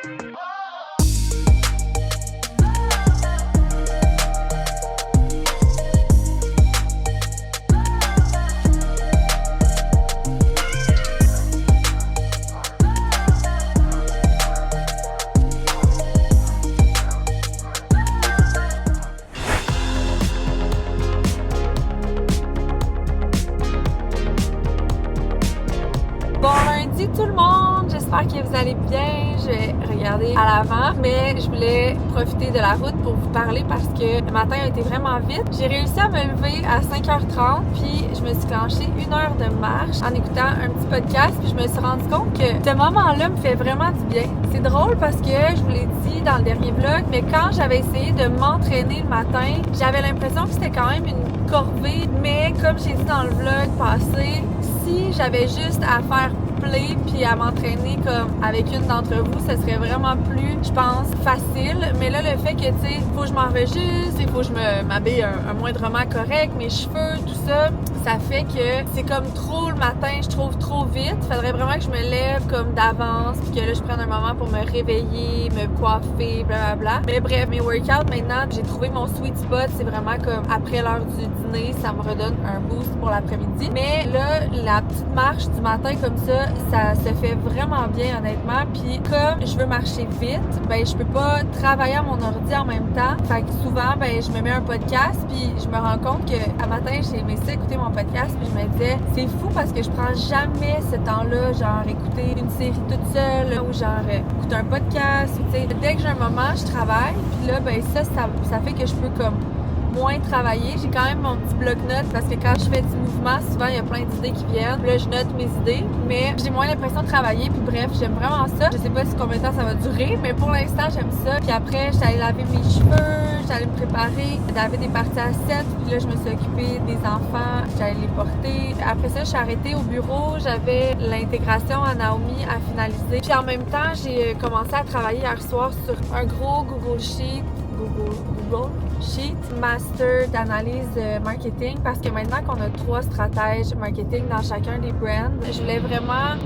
Bon lundi tout le monde, j'espère que vous allez bien. Je vais regarder à l'avant, mais je voulais profiter de la route pour vous parler parce que le matin a été vraiment vite. J'ai réussi à me lever à 5h30, puis je me suis clenchée 1 heure de marche en écoutant un petit podcast, puis je me suis rendu compte que ce moment-là me fait vraiment du bien. C'est drôle parce que je vous l'ai dit dans le dernier vlog, mais quand j'avais essayé de m'entraîner le matin, j'avais l'impression que c'était quand même une corvée, mais comme j'ai dit dans le vlog passé, si j'avais juste à faire play puis à m'entraîner comme avec une d'entre vous, ce serait vraiment plus, je pense, facile. Mais là, le fait que, tu sais, faut que je m'enregistre, il faut que je m'habille un moindrement correct, mes cheveux, tout ça, ça fait que c'est comme trop le matin, je trouve trop vite. Faudrait vraiment que je me lève comme d'avance puis que là, je prenne un moment pour me réveiller, me coiffer, blablabla. Mais bref, mes workouts, maintenant, j'ai trouvé mon sweet spot. C'est vraiment comme après l'heure du dîner, ça me redonne un boost pour l'après-midi. Mais là, la petite marche du matin comme ça se fait vraiment bien, honnêtement. Puis comme je veux marcher vite, ben je peux pas travailler à mon ordi en même temps. Fait que souvent, ben je me mets un podcast puis je me rends compte que à matin, j'ai aimé ça écouter mon podcast puis je me disais, c'est fou parce que je prends jamais ce temps-là, genre écouter une série toute seule ou genre écouter un podcast. Tu sais, dès que j'ai un moment, je travaille. Puis là, ben ça fait que je peux comme moins travailler. J'ai quand même mon petit bloc-notes parce que quand je fais du mouvement, souvent il y a plein d'idées qui viennent. Puis là, je note mes idées, mais j'ai moins l'impression de travailler. Puis bref, j'aime vraiment ça. Je sais pas si combien de temps ça va durer, mais pour l'instant, j'aime ça. Puis après, j'allais laver mes cheveux, j'allais me préparer. J'avais des parties à 7, puis là, je me suis occupée des enfants, j'allais les porter. Après ça, je suis arrêtée au bureau. J'avais l'intégration à Naomi à finaliser. Puis en même temps, j'ai commencé à travailler hier soir sur un gros Google Sheet master d'analyse marketing parce que maintenant qu'on a 3 stratèges marketing dans chacun des brands, je voulais vraiment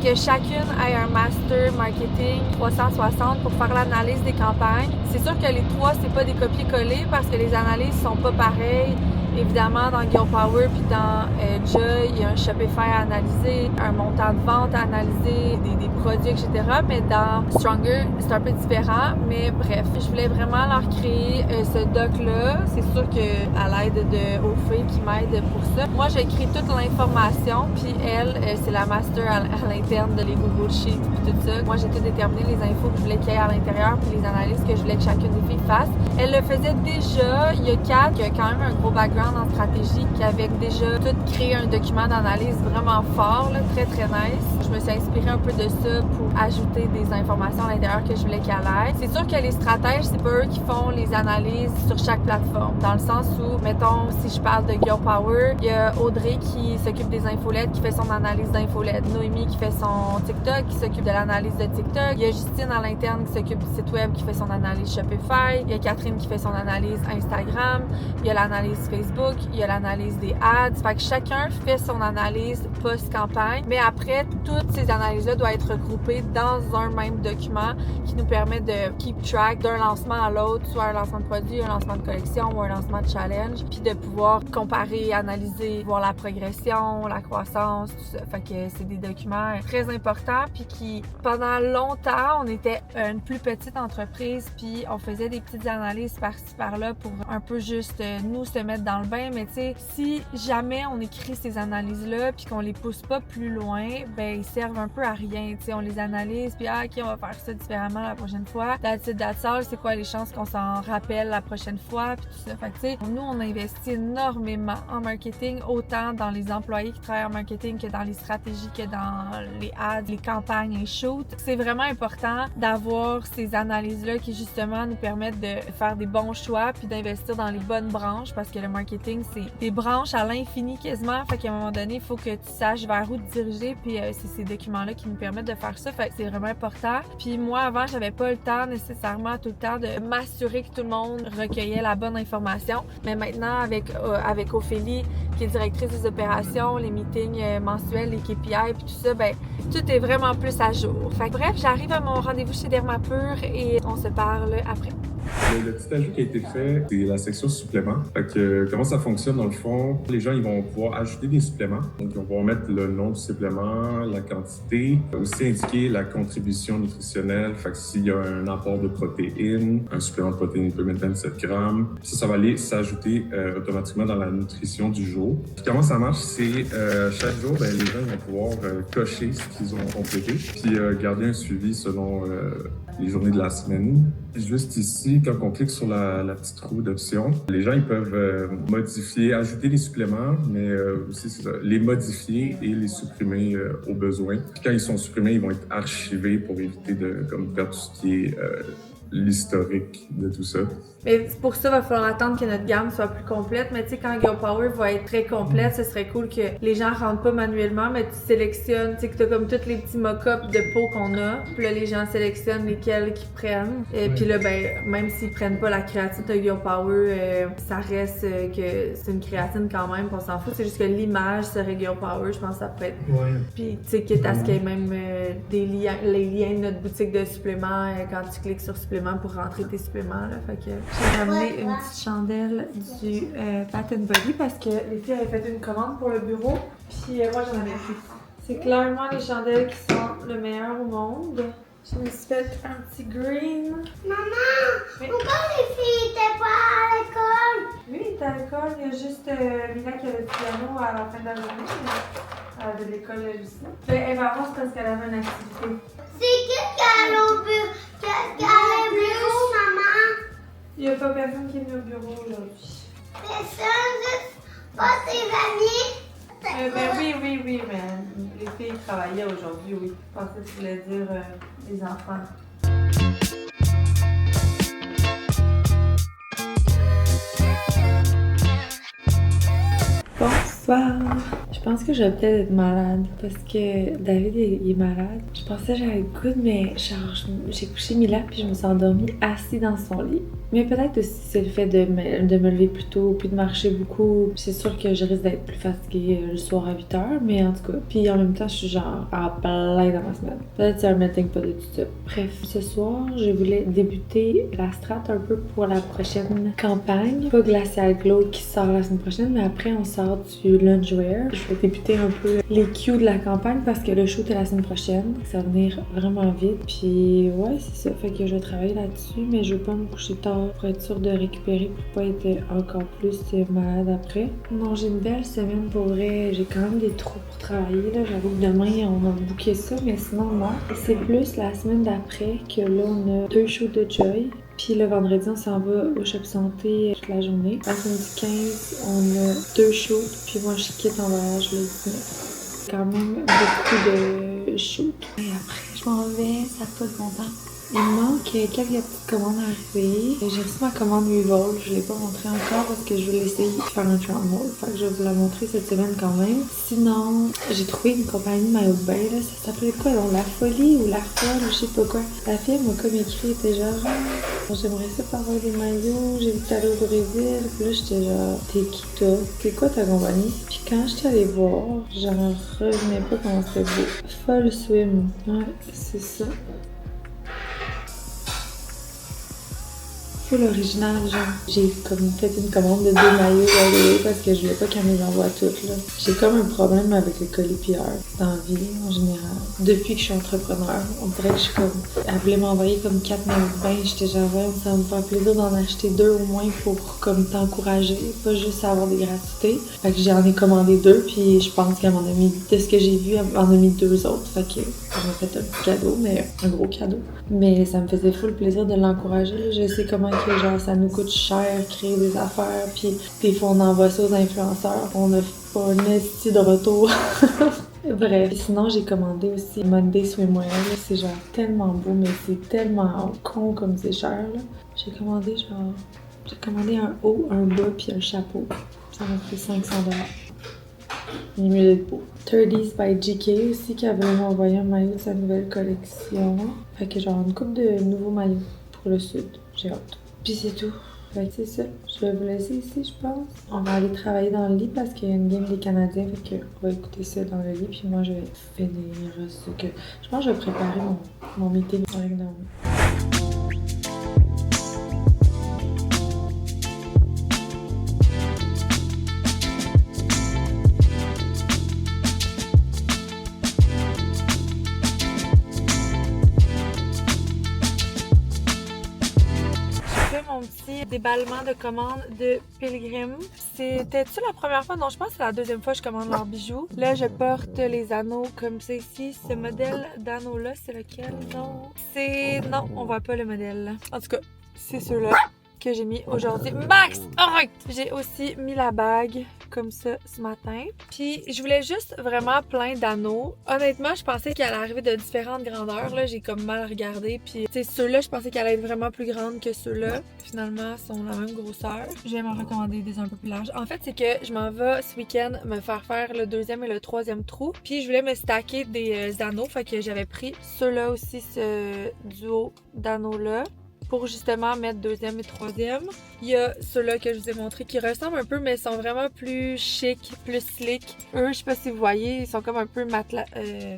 que chacune ait un master marketing 360 pour faire l'analyse des campagnes. C'est sûr que les 3, c'est pas des copier-coller parce que les analyses sont pas pareilles. Évidemment, dans Girl Power puis dans Joy, il y a un Shopify à analyser, un montant de vente à analyser, des produits, etc. Mais dans Stronger, c'est un peu différent. Mais bref, je voulais vraiment leur créer ce doc-là. C'est sûr qu'à l'aide de Ophé qui m'aide pour ça. Moi, j'écris toute l'information, puis elle, c'est la master à l'interne de les Google Sheets puis tout ça. Moi, j'ai tout déterminé les infos que je voulais qu'il y ait à l'intérieur puis les analyses que je voulais que chacune des filles fasse. Elle le faisait déjà. Il y a Kat qui a quand même un gros background en stratégie, qui avait déjà tout créé un document d'analyse vraiment fort, là, très très nice. Je me suis inspirée un peu de ça pour ajouter des informations à l'intérieur que je voulais qu'elle aille. C'est sûr que les stratèges, c'est pas eux qui font les analyses sur chaque plateforme, dans le sens où, mettons, si je parle de Girl Power, il y a Audrey qui s'occupe des infolettes, qui fait son analyse d'infolettes, Noémie qui fait son TikTok, qui s'occupe de l'analyse de TikTok, il y a Justine à l'interne qui s'occupe du site web, qui fait son analyse Shopify, il y a Catherine qui fait son analyse Instagram, il y a l'analyse Facebook, il y a l'analyse des ads. Fait que chacun fait son analyse post-campagne. Mais après, toutes ces analyses-là doivent être regroupées dans un même document qui nous permet de keep track d'un lancement à l'autre, soit un lancement de produit, un lancement de collection ou un lancement de challenge. Puis de pouvoir comparer, analyser, voir la progression, la croissance, tout ça. Fait que c'est des documents très importants. Puis qui, pendant longtemps, on était une plus petite entreprise. Puis on faisait des petites analyses par-ci, par-là pour un peu juste nous se mettre dans le bain, mais tu sais, si jamais on écrit ces analyses-là puis qu'on les pousse pas plus loin, ben ils servent un peu à rien, tu sais, on les analyse puis ok, on va faire ça différemment la prochaine fois. That's it, that's all, c'est quoi les chances qu'on s'en rappelle la prochaine fois puis tout ça. Fait que tu sais, nous on investit énormément en marketing, autant dans les employés qui travaillent en marketing que dans les stratégies, que dans les ads, les campagnes, les shoots. C'est vraiment important d'avoir ces analyses-là qui justement nous permettent de faire des bons choix puis d'investir dans les bonnes branches parce que le marketing marketing, c'est des branches à l'infini quasiment. Fait qu'à un moment donné, il faut que tu saches vers où te diriger. Puis c'est ces documents-là qui nous permettent de faire ça. Fait que c'est vraiment important. Puis moi, avant, j'avais pas le temps nécessairement tout le temps de m'assurer que tout le monde recueillait la bonne information. Mais maintenant, avec Ophélie, qui est directrice des opérations, les meetings mensuels, les KPI, puis tout ça, ben tout est vraiment plus à jour. Fait que bref, j'arrive à mon rendez-vous chez Dermapur et on se parle après. Le petit ajout qui a été fait, c'est la section suppléments. Fait que, comment ça fonctionne dans le fond? Les gens ils vont pouvoir ajouter des suppléments. Donc, ils vont pouvoir mettre le nom du supplément, la quantité, aussi indiquer la contribution nutritionnelle. Fait que s'il y a un apport de protéines, un supplément de protéines peut mettre 27 grammes. Ça va aller s'ajouter automatiquement dans la nutrition du jour. Puis comment ça marche? C'est chaque jour, ben, les gens vont pouvoir cocher ce qu'ils ont complété, puis garder un suivi selon les journées de la semaine. Juste ici, quand on clique sur la petite roue d'options, les gens ils peuvent modifier, ajouter des suppléments, mais aussi c'est ça, les modifier et les supprimer au besoin. Puis quand ils sont supprimés, ils vont être archivés pour éviter de perdre tout ce qui est l'historique de tout ça. Mais pour ça, il va falloir attendre que notre gamme soit plus complète. Mais tu sais, quand Girl Power va être très complète, ce serait cool que les gens rentrent pas manuellement, mais tu sélectionnes, tu sais, que t'as comme tous les petits mock-ups de peau qu'on a. Puis là, les gens sélectionnent lesquels qu'ils prennent. Et puis là, ben, même s'ils prennent pas la créatine de Girl Power, ça reste que c'est une créatine quand même, on s'en fout. C'est juste que l'image serait Girl Power, je pense que ça pourrait être. Ouais. Puis tu sais, quitte à ce qu'il y ait même les liens de notre boutique de suppléments quand tu cliques sur suppléments pour rentrer tes suppléments, là. Fait que j'ai ramené une petite chandelle du Bath & Body parce que les filles avaient fait une commande pour le bureau, puis moi j'en avais pris. C'est clairement les chandelles qui sont le meilleur au monde. Je me suis fait un petit green. Maman, Oui. pourquoi les filles étaient pas à l'école? Oui, il est à l'école. Il y a juste Lina qui avait le piano à la fin de la journée. Elle avait de l'école elle aussi. Elle va voir parce qu'elle avait une activité. C'est qui allait au bureau? Qui allait au bureau, maman? Il n'y a pas personne qui est venu au bureau aujourd'hui. Personne, juste pas tes amis? Ben oui, mais les filles travaillaient aujourd'hui, oui. Je pensais que tu voulais dire les enfants. Bonsoir! Je pense que je vais peut-être être malade parce que David il est malade. Je pensais que j'avais le coude, mais genre j'ai couché Mila puis je me suis endormie assis dans son lit. Mais peut-être aussi c'est le fait de me lever plus tôt puis de marcher beaucoup. C'est sûr que je risque d'être plus fatiguée le soir à 8h, mais en tout cas. Puis en même temps, je suis genre à plein dans ma semaine. Peut-être c'est un melting pot de tout ça. Bref, ce soir, je voulais débuter la strat un peu pour la prochaine campagne. Pas Glacial Glow qui sort la semaine prochaine, mais après on sort du Lunchwear. Je vais débuter un peu les cues de la campagne parce que le shoot est la semaine prochaine. Ça va venir vraiment vite. Puis ouais, c'est ça. Fait que je vais travailler là-dessus, mais je vais pas me coucher tard pour être sûre de récupérer pour pas être encore plus malade après. Non, j'ai une belle semaine pour vrai. J'ai quand même des trous pour travailler. Là. J'avoue que demain, on a booké ça, mais sinon, non. C'est plus la semaine d'après que là, on a 2 shoots de Joy. Puis le vendredi, on s'en va au Shop Santé toute la journée. La semaine du 15, on a 2 shoots. Puis moi, je quitte en voyage le 19. Quand même beaucoup de shoots. Et après, je m'en vais, ça n'a pas de bon temps. Il me manque quelques petites commandes à arriver. J'ai reçu ma commande Revolve, je ne l'ai pas montrée encore parce que je veux l'essayer de faire un trial haul. Fait que je vais vous la montrer cette semaine quand même. Sinon, j'ai trouvé une compagnie de maillot de bain, là. Ça s'appelait quoi, donc La Folie ou La Folle, je sais pas quoi. La fille m'a comme écrit, elle était genre, j'aimerais ça pour avoir des maillots, j'ai vu que t'allais au Brésil. Puis là, j'étais genre, t'es qui toi? C'est quoi ta compagnie? Puis quand j'étais allée voir, j'en revenais pas comment c'était beau. Folle Swim, ouais, c'est ça. Full original, genre. J'ai comme fait une commande de 2 maillots parce que je voulais pas qu'elle me les envoie toutes, là. J'ai comme un problème avec le colis PR dans la vie, en général. Depuis que je suis entrepreneur, on dirait que je suis comme... Elle voulait m'envoyer comme 4 maillots de bain, j'étais genre, ouais, ça va me faire plaisir d'en acheter 2 au moins pour comme t'encourager, pas juste avoir des gratuités. Fait que j'en ai commandé 2, puis je pense qu'elle m'en a mis... De ce que j'ai vu, elle m'en a mis 2 autres, fait que elle m'a fait un petit cadeau, mais un gros cadeau. Mais ça me faisait full plaisir de l'encourager, là. Je sais comment que genre ça nous coûte cher créer des affaires, puis des fois on envoie ça aux influenceurs, on a pas un esti de retour. Bref, sinon j'ai commandé aussi Monday Swimwear, là. C'est genre tellement beau, mais c'est tellement con comme c'est cher, là. J'ai commandé un haut, un bas puis un chapeau. Ça m'a pris 500$. Il est mieux d'être beau. 30s by GK aussi qui avait envoyé un maillot de sa nouvelle collection. Fait que genre une couple de nouveaux maillots pour le sud. J'ai hâte. Puis c'est tout. Fait que c'est ça. Je vais vous laisser ici, je pense. On va aller travailler dans le lit parce qu'il y a une game des Canadiens. Fait que on va écouter ça dans le lit. Puis moi, je vais finir ce que... Je pense que je vais préparer mon meeting avec Naomi. Mon petit déballement de commande de Pilgrim. C'était-tu la première fois? Non, je pense que c'est la deuxième fois que je commande leurs bijoux. Là, je porte les anneaux comme ça ici. Ce modèle d'anneau-là, c'est lequel? Non. Non, on voit pas le modèle. En tout cas, c'est ceux-là que j'ai mis aujourd'hui. Max! Arrête! J'ai aussi mis la bague comme ça ce matin. Puis je voulais juste vraiment plein d'anneaux. Honnêtement, je pensais qu'elle allait arriver de différentes grandeurs. Là, j'ai comme mal regardé. Puis ceux-là, je pensais qu'elle allait être vraiment plus grande que ceux-là. Finalement, ils sont la même grosseur. Je vais m'en recommander des un peu plus larges. En fait, c'est que je m'en vais ce week-end me faire le deuxième et le troisième trou. Puis je voulais me stacker des anneaux. Fait que j'avais pris ceux-là aussi, ce duo d'anneaux-là, pour justement mettre deuxième et troisième. Il y a ceux-là que je vous ai montré qui ressemblent un peu, mais sont vraiment plus chic, plus slick. Eux, je sais pas si vous voyez, ils sont comme un peu matelas...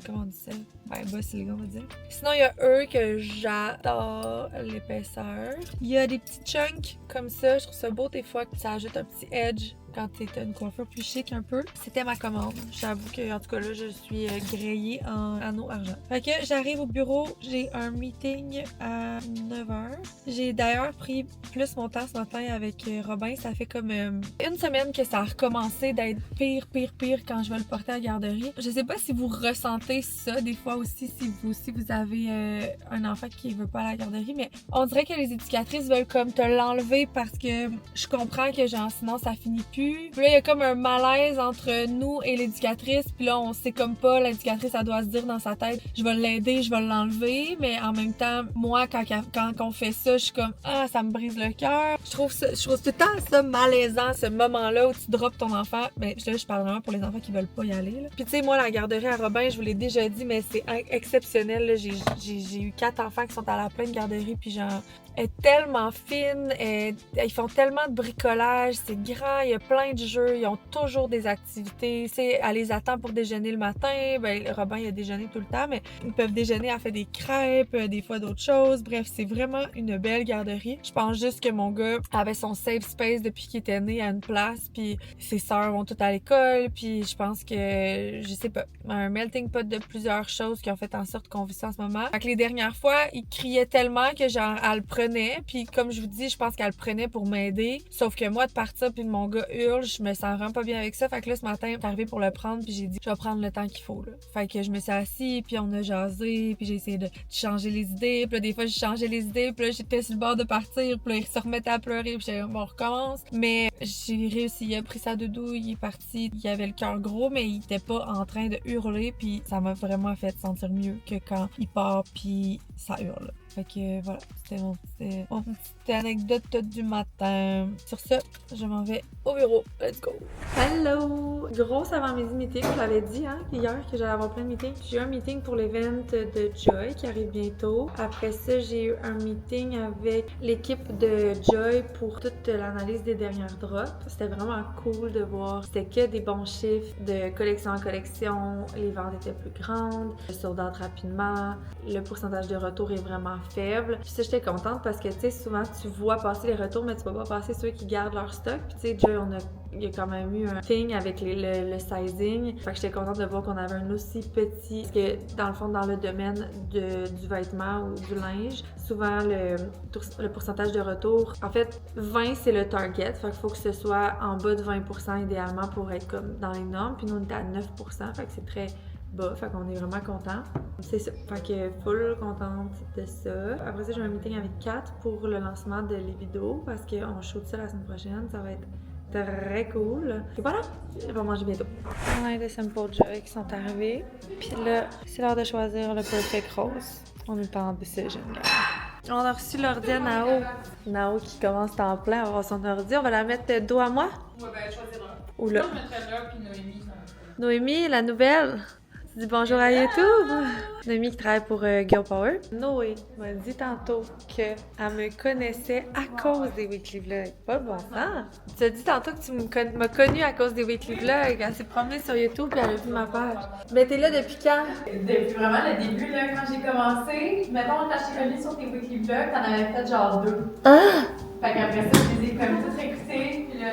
comment on dit ça? Ben, bossy, on va dire. Sinon, il y a eux que j'adore l'épaisseur. Il y a des petits chunks comme ça. Je trouve ça beau des fois que ça ajoute un petit edge quand t'as une coiffure plus chic un peu. C'était ma commande. J'avoue que, en tout cas, là, je suis grillée en anneau argent. Fait que j'arrive au bureau. J'ai un meeting à 9h. J'ai d'ailleurs pris plus mon temps ce matin avec Robin. Ça fait comme une semaine que ça a recommencé d'être pire quand je vais le porter à la garderie. Je sais pas si vous ressentez ça des fois aussi, si vous avez un enfant qui veut pas aller à la garderie, mais on dirait que les éducatrices veulent comme te l'enlever parce que je comprends que genre sinon ça finit plus. Puis là, il y a comme un malaise entre nous et l'éducatrice. Puis là, on sait comme pas, l'éducatrice, elle doit se dire dans sa tête, je vais l'aider, je vais l'enlever. Mais en même temps, moi, quand on fait ça, je suis comme, ah, ça me brise le cœur. Je trouve tout le temps ça malaisant, ce moment-là où tu drops ton enfant. Ben, je parle vraiment pour les enfants qui veulent pas y aller, là. Puis tu sais, moi, la garderie à Robin, je vous l'ai déjà dit, mais c'est exceptionnel, là. J'ai eu 4 enfants qui sont à la pleine garderie, puis genre, elle est tellement fine, ils font tellement de bricolage, c'est grand, il y a plein de jeux, ils ont toujours des activités. Elle les attend pour déjeuner le matin. Ben, Robin, il a déjeuné tout le temps, mais ils peuvent déjeuner, elle fait des crêpes, des fois d'autres choses. Bref, c'est vraiment une belle garderie. Je pense juste que mon gars avait son safe space depuis qu'il était né à une place, puis ses sœurs vont toutes à l'école, puis je pense que, je sais pas, un melting pot de plusieurs choses qui ont fait en sorte qu'on vit ça en ce moment. Fait que les dernières fois, il criait tellement que genre, elle le prenait, puis comme je vous dis, je pense qu'elle le prenait pour m'aider. Sauf que moi, de partir puis mon gars hurle, je me sens vraiment pas bien avec ça. Fait que là, ce matin, je suis arrivée pour le prendre, puis j'ai dit, je vais prendre le temps qu'il faut, là. Fait que je me suis assise, puis on a jasé, puis j'ai essayé de changer les idées. Puis là, des fois, j'ai changé les idées, puis là, j'étais sur le bord de partir, puis là, il se remettait à pleurer, puis j'ai dit, bon, on recommence. Mais j'ai réussi, il a pris sa doudou, il est parti, il avait le cœur gros, mais il était pas en train de hurler, puis ça m'a vraiment fait sentir mieux que quand il part, puis ça hurle. Fait que voilà, c'était mon petite anecdote du matin. Sur ça, je m'en vais au bureau. Let's go! Hello! Grosse avant-midi meeting, je l'avais dit hier que j'allais avoir plein de meetings. J'ai eu un meeting pour l'event de Joy qui arrive bientôt. Après ça, j'ai eu un meeting avec l'équipe de Joy pour toute l'analyse des dernières drops. C'était vraiment cool de voir. C'était que des bons chiffres de collection en collection. Les ventes étaient plus grandes, sold out rapidement. Le pourcentage de retour est vraiment faible. Puis ça, j'étais contente parce que, tu sais, souvent, tu vois passer les retours, mais tu vois pas passer ceux qui gardent leur stock. Puis, tu sais, Joy, il y a quand même eu un thing avec le sizing. Fait que j'étais contente de voir qu'on avait un aussi petit... Parce que, dans le fond, dans le domaine du vêtement ou du linge, souvent, le pourcentage de retour... En fait, 20, c'est le target. Fait qu'il faut que ce soit en bas de 20% idéalement pour être comme dans les normes. Puis nous, on était à 9%. Fait que c'est très... bas, fait qu'on est vraiment content. C'est ça. Fait que full contente de ça. Après ça, j'ai un meeting avec Kat pour le lancement de Libido parce qu'on shoot ça la semaine prochaine. Ça va être très cool. Et voilà, je vais manger bientôt. On a des Simple Joy qui sont arrivés. Puis là, c'est l'heure de choisir le Perfect Rose. On est en decision, guys. On a reçu l'ordi à Nao. Nao qui commence temps plein à avoir son ordi. On va la mettre dos à moi? Ouais, ben, choisir un. Ou là? Moi, je mettrais là, puis Noémie. Noémie, la nouvelle. Tu dis bonjour à YouTube. Noémie qui travaille pour Girl Power. Noé m'a dit tantôt qu'elle me connaissait à cause des Weekly Vlogs. Pas bon sens. Tu as dit tantôt que tu m'as connue à cause des Weekly Vlogs. Elle s'est promenée sur YouTube et elle a vu ma page. Mais t'es là depuis quand? Depuis vraiment le début, là, quand j'ai commencé, mettons, quand je t'ai connue sur tes Weekly Vlogs, t'en avais fait genre 2. Ah! Fait qu'après ça, je les ai comme toutes écoutées. Puis là,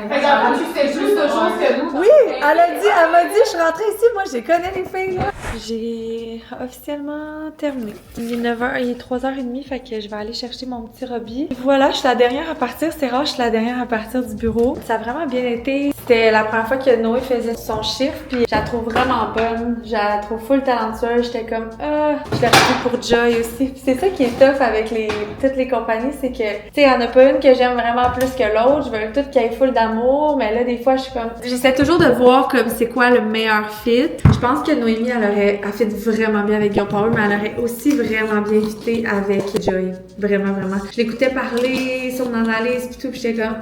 Fait qu'en fait, tu fais plus de choses que nous. Oui, elle m'a dit, je suis rentrée ici, moi je connais les filles là. J'ai officiellement terminé. Il est 9h, il est 3h30, fait que je vais aller chercher mon petit Robbie. Voilà, je suis la dernière à partir, c'est rare, je suis la dernière à partir du bureau. Ça a vraiment bien été. C'était la première fois que Noé faisait son chiffre, puis je la trouve vraiment bonne. Je la trouve full talentueuse, j'étais comme, je l'ai repris pour Joy aussi. Puis c'est ça qui est tough avec toutes les compagnies, c'est que, tu sais, il y en a pas une que j'aime vraiment plus que l'autre. Je veux toutes qu'elle ait full d'amour, mais là, des fois, je suis comme... J'essaie toujours de voir comme c'est quoi le meilleur fit. Je pense que Noémie, elle fit vraiment bien avec Girl Power, mais elle aurait aussi vraiment bien fité avec Joy. Vraiment, vraiment. Je l'écoutais parler, son analyse pis tout, pis j'étais comme,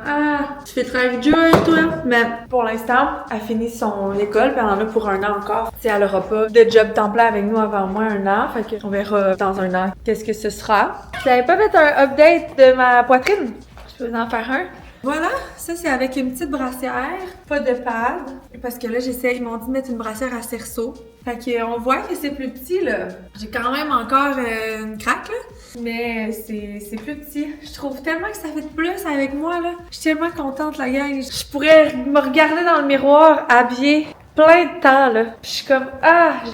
tu fais travailler avec Joy, toi? Mais pour l'instant, elle finit son école, pis elle en a pour 1 an encore. Tu sais, elle aura pas de job temps plein avec nous avant au moins 1 an, fait qu'on verra dans 1 an qu'est-ce que ce sera. Je n'avais pas fait un update de ma poitrine. Je peux vous en faire un. Voilà, ça c'est avec une petite brassière, pas de pad, parce que là ils m'ont dit de mettre une brassière à cerceau. Fait qu'on voit que c'est plus petit là. J'ai quand même encore une craque là, mais c'est plus petit. Je trouve tellement que ça fait plus avec moi là. Je suis tellement contente la gang. Je pourrais me regarder dans le miroir habillée plein de temps là. Puis je suis comme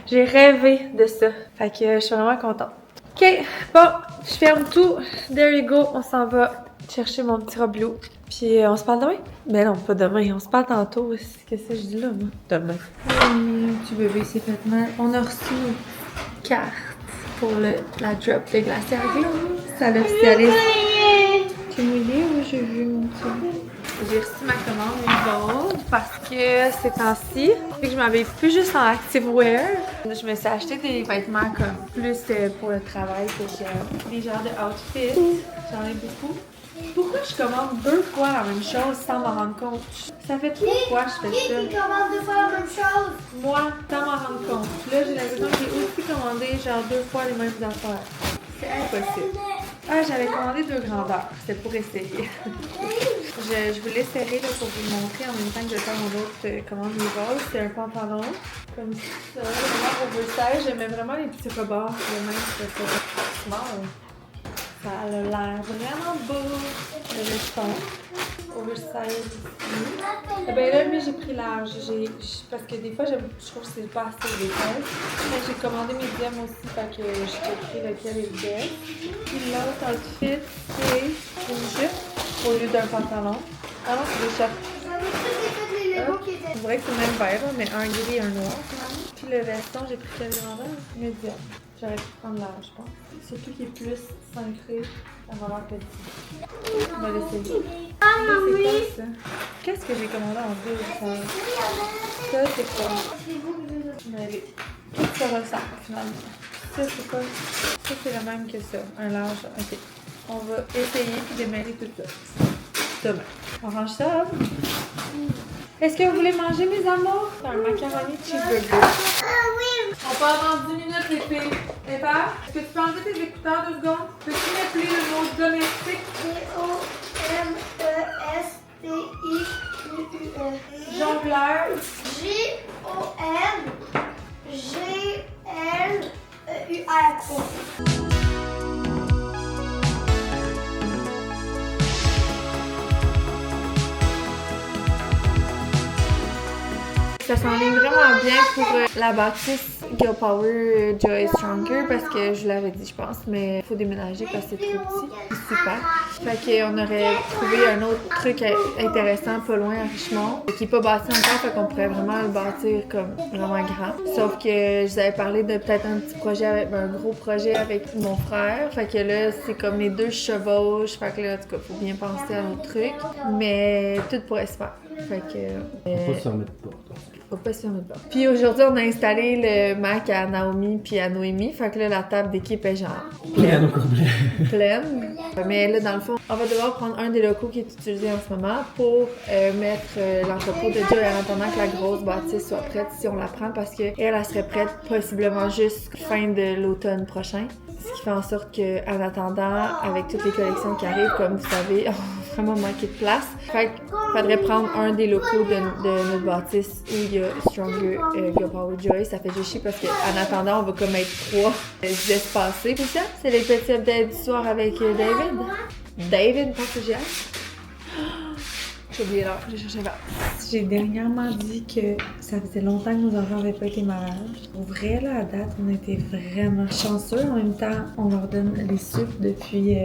j'ai rêvé de ça. Fait que je suis vraiment contente. Ok, bon, je ferme tout. There you go, on s'en va chercher mon petit Robio. Puis on se parle demain? Mais non, pas demain, on se parle tantôt. Qu'est-ce que je dis là, moi? Demain. Mon petit bébé s'est fait mal. On a reçu une carte pour la drop de glacière glace. Ça l'officialise. Tu es mouillé ou j'ai vu mon petit? J'ai reçu ma commande Revolve parce que ces temps-ci, je m'habille plus juste en activewear. Je me suis acheté des vêtements comme plus pour le travail, des genres de outfits. J'en ai beaucoup. Pourquoi je commande 2 fois la même chose sans m'en rendre compte? Ça fait 3 fois que je fais ça. Qui commande 2 fois la même chose? Moi, sans m'en rendre compte. Là, j'ai l'impression que j'ai aussi commandé genre 2 fois les mêmes affaires. C'est impossible. J'avais commandé 2 grandeurs. C'était pour essayer. je voulais serrer là, pour vous montrer en même temps que je fais mon autre commande Revolve. C'est un pantalon comme ça, vraiment oversize. J'aimais vraiment les petits rebords. Même c'était small. Ça a l'air vraiment beau. Le fond. Oversize ici. Ben là, lui, j'ai pris large. Parce que des fois, je trouve que c'est pas assez d'épaisse. Mais j'ai commandé medium aussi, fait que j'ai pris lequel est le best. Puis l'autre outfit, c'est une jupe au lieu d'un pantalon. Ah non, c'est des shorts. C'est vrai que c'est le même vert, mais un gris et un noir. Puis le veston, j'ai pris quelle grandeur? Medium. J'aurais pu prendre large, je pense. Surtout qu'il est plus cintré, ça va l'air petit. On va l'essayer. C'est quoi ça? Qu'est-ce que j'ai commandé en deux? Ça, c'est quoi? Mais tout ça ressemble finalement. Ça, c'est quoi? Ça, c'est le même que ça. Un large. Ok. On va essayer puis démêler tout ça. Demain. On range ça. Est-ce que vous voulez manger, mes amours? C'est un macaroni cheeseburger. Oui. On part dans 10 minutes, les filles. Eva, est-ce que tu peux enlever tes écouteurs 2 secondes? Peux-tu m'appeler le mot domestique? Domestique. Jongleur. Jongleur. Ça s'enligne vraiment bien pour la bâtisse Girl Power Joy Stronger parce que je l'avais dit, je pense, mais il faut déménager parce que c'est trop petit. C'est super. Fait qu'on aurait trouvé un autre truc intéressant pas loin à Richemont qui n'est pas bâti encore, fait qu'on pourrait vraiment le bâtir comme vraiment grand. Sauf que je vous avais parlé de peut-être un petit projet, un gros projet avec mon frère. Fait que là, c'est comme les 2 chevauchent. Fait que là, en tout cas, faut bien penser à nos trucs. Mais tout pourrait se faire. Fait que. Faut pas se remettre pas. On va pas se fermer de porte. Puis aujourd'hui, on a installé le Mac à Naomi puis à Noémie. Fait que là, la table d'équipe est genre Pleine au complet. pleine. Mais là, dans le fond, on va devoir prendre un des locaux qui est utilisé en ce moment pour mettre l'entrepôt de Joy en attendant que la grosse bâtisse soit prête si on la prend parce qu'elle, elle serait prête possiblement juste fin de l'automne prochain. Ce qui fait en sorte que, en attendant, avec toutes les collections qui arrivent, comme vous savez, on va vraiment manquer de place. Fait qu'il faudrait prendre un des locaux de notre bâtisse où il y a Stronger Girl Power Joy. Ça fait juste chier parce qu'en attendant, on va comme être 3 espacés. Puis ça, c'est les petits updates du soir avec David. David, pas que j'ai hâte. J'ai oublié l'heure, j'ai cherché l'heure. J'ai dernièrement dit que ça faisait longtemps que nos enfants n'avaient pas été malades. Pour vrai, là, à date, on a été vraiment chanceux. En même temps, on leur donne les soupes depuis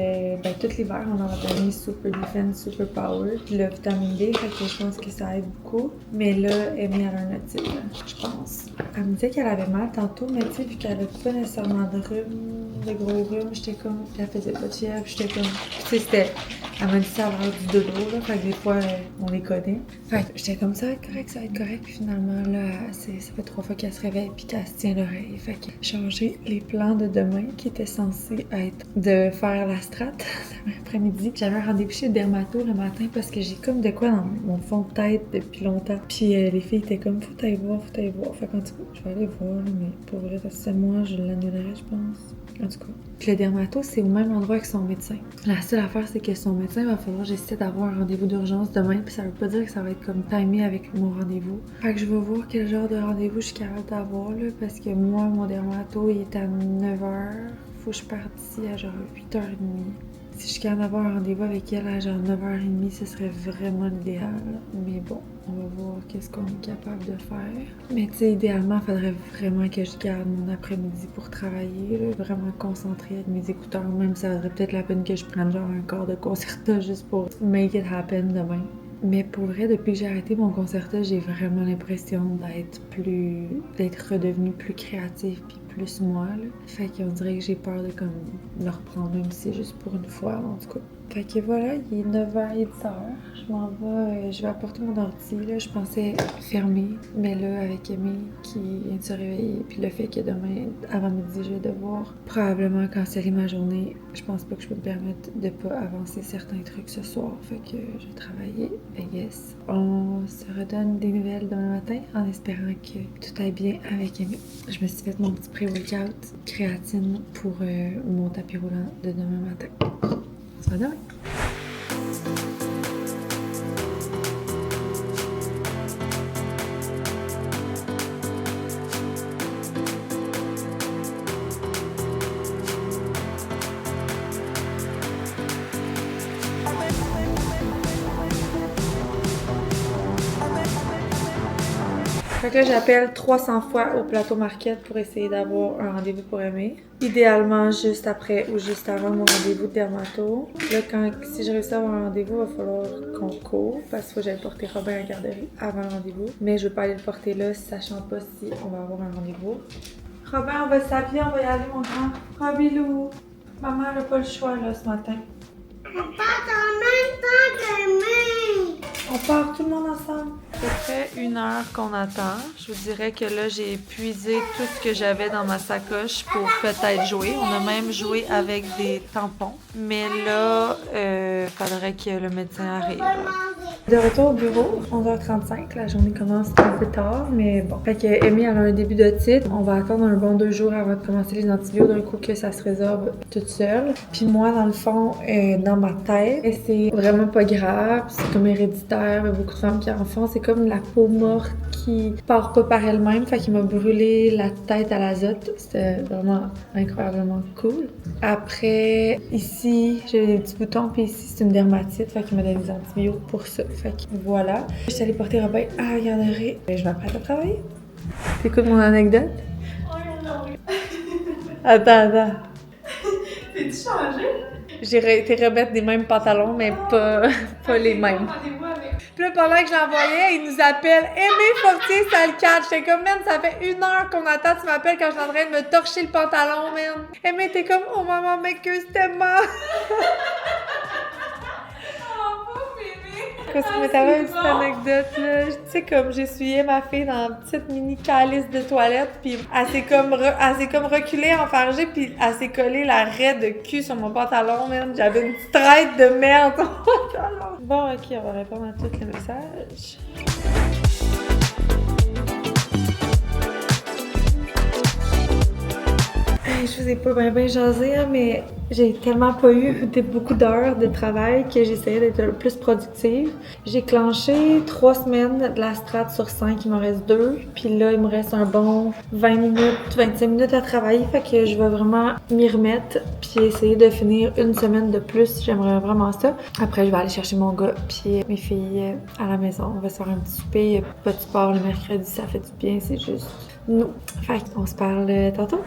tout l'hiver. On leur a donné Super Defense, Super Power, puis le vitamine D, fait que je pense que ça aide beaucoup. Mais là, Amy, elle a un otite, je pense. Elle me disait qu'elle avait mal tantôt, mais tu sais, vu qu'elle n'a pas nécessairement de rhume, de gros rhume, j'étais comme, elle faisait pas de fièvre, j'étais comme, tu sais, c'était, elle m'a dit ça avant du dodo, là, fait que des fois, on les connaît. Fait que j'étais comme ça va être correct, ça va être correct. Puis finalement, là, ça fait 3 fois qu'elle se réveille puis qu'elle se tient l'oreille. Fait que j'ai changé les plans de demain qui étaient censés être de faire la strat demain après-midi. J'avais un rendez-vous chez le dermato le matin parce que j'ai comme de quoi dans mon fond de tête depuis longtemps. Puis les filles étaient comme, faut t'aller voir. Fait qu'en tout cas, je vais aller voir, là, mais pour vrai, c'est moi, je l'annulerai, je pense. En tout cas. Puis le dermato, c'est au même endroit que son médecin. La seule affaire, c'est que son médecin, il va falloir que j'essaie d'avoir un rendez-vous d'urgence demain. Puis ça veut pas dire que ça va être comme timé avec mon rendez-vous. Fait que je vais voir quel genre de rendez-vous je suis capable d'avoir, là. Parce que moi, mon dermato, il est à 9h. Faut que je parte d'ici à genre 8h30. Si je suis capable d'avoir un rendez-vous avec elle à genre 9h30, ce serait vraiment l'idéal. Mais bon, on va voir qu'est-ce qu'on est capable de faire. Mais tu sais, idéalement, il faudrait vraiment que je garde mon après-midi pour travailler, là, vraiment concentrée avec mes écouteurs. Même ça vaudrait peut-être la peine que je prenne genre un quart de concerto juste pour make it happen demain. Mais pour vrai, depuis que j'ai arrêté mon concerto, j'ai vraiment l'impression d'être redevenue plus créative puis plus moi, là. Fait qu'on dirait que j'ai peur de comme le reprendre, même si c'est juste pour une fois, en tout cas. Fait que voilà, il est 9h, il est 10h. Je m'en vais, je vais apporter mon ordi, là. Je pensais fermer, mais là, avec Amy qui vient de se réveiller, puis le fait que demain, avant midi, je vais devoir probablement canceller ma journée, je pense pas que je peux me permettre de pas avancer certains trucs ce soir. Fait que je vais travailler, I guess. On se redonne des nouvelles demain matin en espérant que tout aille bien avec Amy. Je me suis fait mon petit pré-workout créatine pour mon tapis roulant de demain matin. On se voit demain! Fait que là, j'appelle 300 fois au plateau market pour essayer d'avoir un rendez-vous pour Amy. Idéalement, juste après ou juste avant mon rendez-vous de dermato. Là, si je réussis à avoir un rendez-vous, il va falloir qu'on court parce qu'il faut que j'aille porter Robin à la garderie avant le rendez-vous. Mais je veux pas aller le porter là, sachant pas si on va avoir un rendez-vous. Robin, on va s'habiller, on va y aller, mon grand. Robilou. Maman, elle a pas le choix, là, ce matin. On part en même temps qu'Amy. On part tout le monde ensemble. Ça fait 1 heure qu'on attend. Je vous dirais que là, j'ai épuisé tout ce que j'avais dans ma sacoche pour peut-être jouer. On a même joué avec des tampons. Mais là, faudrait que le médecin arrive. De retour au bureau, 11h35, la journée commence un peu tard, mais bon. Fait que Amy, elle a un début d'otite. On va attendre un bon 2 jours avant de commencer les antibiotiques d'un coup que ça se résorbe toute seule. Puis moi, dans le fond, dans ma tête, c'est vraiment pas grave. C'est comme héréditaire, il y a beaucoup de femmes qui en font. C'est comme la peau morte qui part pas par elle-même. Fait qu'il m'a brûlé la tête à l'azote. C'était vraiment incroyablement cool. Après, ici, j'ai des petits boutons, puis ici, c'est une dermatite. Fait qu'il m'a donné des antibiotiques pour ça. Fait que voilà. Je suis allée porter Robin à la garderie. Je m'apprête à travailler. T'écoutes mon anecdote? Attends. T'es-tu changé? J'ai été remettre des mêmes pantalons, mais pas les mêmes. Puis là, pendant que je l'envoyais, il nous appelle Aimé Fortier, ça le catch. J'étais comme, man, ça fait 1 heure qu'on attend, tu m'appelles quand je suis en train de me torcher le pantalon, man. Aimé, t'es comme, oh maman, m'excuse tellement. parce que t'avais une petite anecdote là. Tu sais, comme j'essuyais ma fille dans une petite mini calice de toilette, puis elle s'est comme reculée, enfargée, puis elle s'est collée la raie de cul sur mon pantalon, man. J'avais une petite traite de merde sur mon pantalon. Bon, ok, on va répondre à tous les messages. Je vous ai pas bien jasé, hein, mais j'ai tellement pas eu beaucoup d'heures de travail que j'essayais d'être le plus productive. J'ai clenché 3 semaines de la strat sur 5, il m'en reste 2. Puis là, il me reste un bon 20 minutes, 25 minutes à travailler. Fait que je vais vraiment m'y remettre puis essayer de finir une semaine de plus. J'aimerais vraiment ça. Après, je vais aller chercher mon gars puis mes filles à la maison. On va se faire un petit souper, pas de sport le mercredi, ça fait du bien, c'est juste nous. Fait qu'on se parle tantôt.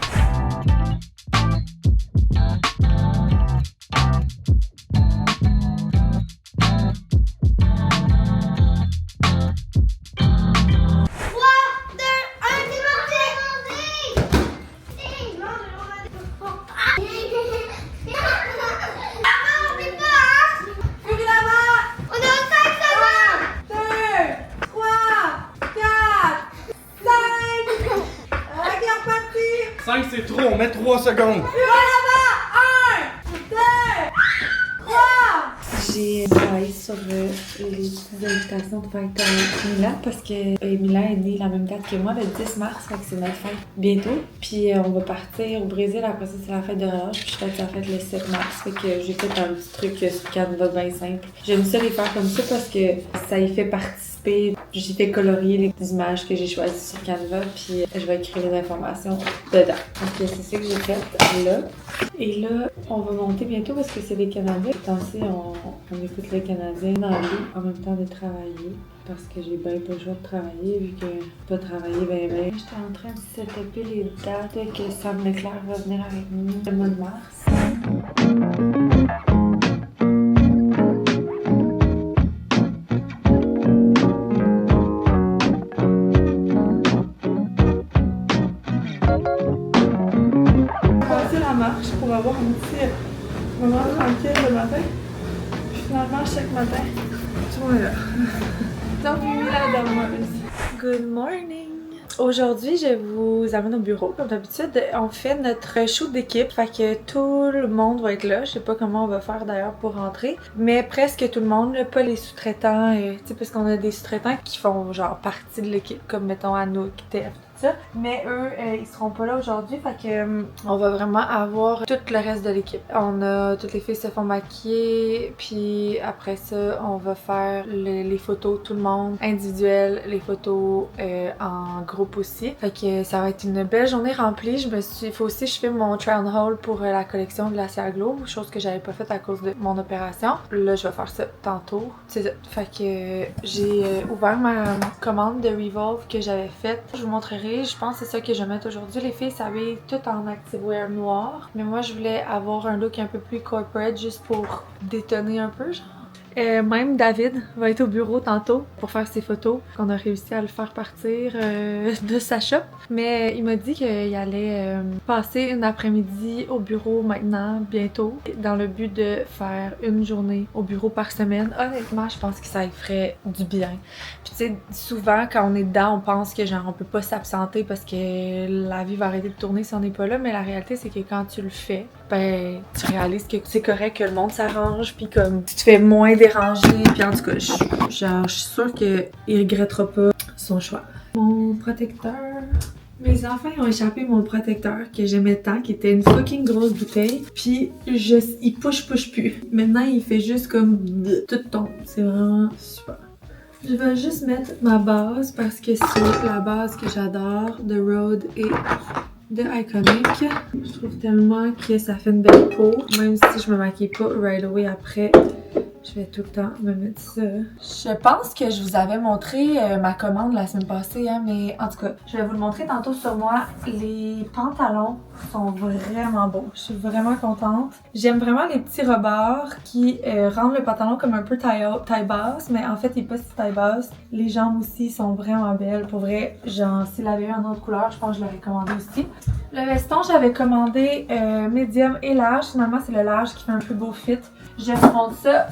C'est trop, on met 3 secondes. J'ai travaillé sur les petites invitations de fête à Mila parce que Mila est née la même date que moi, le 10 mars, fait que c'est notre fête bientôt. Puis on va partir au Brésil, après ça c'est la fête de relâche, puis je fête la fête le 7 mars, fait que j'ai fait un petit truc sur Canva bien simple. J'aime ça les faire comme ça parce que ça y fait participer. J'ai fait colorier les images que j'ai choisies sur Canva, puis je vais écrire les informations dedans. Donc c'est ça que j'ai fait là. Et là, on va monter bientôt parce que c'est les Canadiens. Tant-ci, on écoute les Canadiens dans la vie en même temps de travailler. Parce que j'ai bien pas le choix de travailler vu que pas travailler ben. J'étais en train de setuper les dates que Sam Leclerc va venir avec nous le mois de mars. Pour avoir un petit moment tranquille le matin. Puis finalement, chaque matin, tout le monde est là. Donc, la dormeuse. Good morning! Aujourd'hui, je vous amène au bureau. Comme d'habitude, on fait notre shoot d'équipe. Fait que tout le monde va être là. Je sais pas comment on va faire d'ailleurs pour rentrer. Mais presque tout le monde, là, pas les sous-traitants. Tu sais, parce qu'on a des sous-traitants qui font genre partie de l'équipe. Comme mettons Anouk, TF. Ça. Mais eux, ils seront pas là aujourd'hui, fait que on va vraiment avoir tout le reste de l'équipe. On a toutes les filles se font maquiller, puis après ça, on va faire les photos tout le monde individuelles, les photos en groupe aussi. Fait que ça va être une belle journée remplie. Il faut aussi que je filme mon try on haul pour la collection Glacial Glow, chose que j'avais pas faite à cause de mon opération. Là, je vais faire ça tantôt. C'est ça. Fait que j'ai ouvert ma commande de Revolve que j'avais faite. Je vous montrerai. Je pense que c'est ça que je vais mettre aujourd'hui. Les filles s'habillent toutes en activewear noir. Mais moi, je voulais avoir un look un peu plus corporate juste pour détonner un peu, genre. Même David va être au bureau tantôt pour faire ses photos. On a réussi à le faire partir de sa shop. Mais il m'a dit qu'il allait passer une après-midi au bureau maintenant, bientôt, dans le but de faire une journée au bureau par semaine. Honnêtement, je pense que ça lui ferait du bien. Puis tu sais, souvent quand on est dedans, on pense que genre on peut pas s'absenter parce que la vie va arrêter de tourner si on n'est pas là. Mais la réalité, c'est que quand tu le fais, ben tu réalises que c'est correct que le monde s'arrange, puis comme tu te fais moins déranger, puis en tout cas, je suis sûre qu'il regrettera pas son choix. Mon protecteur. Mes enfants ont échappé mon protecteur que j'aimais tant, qui était une fucking grosse bouteille, puis il push plus. Maintenant, il fait juste comme tout tombe. C'est vraiment super. Je vais juste mettre ma base parce que c'est la base que j'adore de Rhode et de Iconic. Je trouve tellement que ça fait une belle peau. Même si je me maquille pas right away après, je vais tout le temps me mettre ça. Je pense que je vous avais montré ma commande la semaine passée, hein, mais en tout cas, je vais vous le montrer tantôt sur moi. Les pantalons sont vraiment beaux. Je suis vraiment contente. J'aime vraiment les petits rebords qui rendent le pantalon comme un peu taille basse, mais en fait, il est pas si taille basse. Les jambes aussi sont vraiment belles. Pour vrai, genre, s'il avait eu une autre couleur, je pense que je l'aurais commandé aussi. Le veston, j'avais commandé medium et large. Finalement, c'est le large qui fait un plus beau fit. Je vous montre ça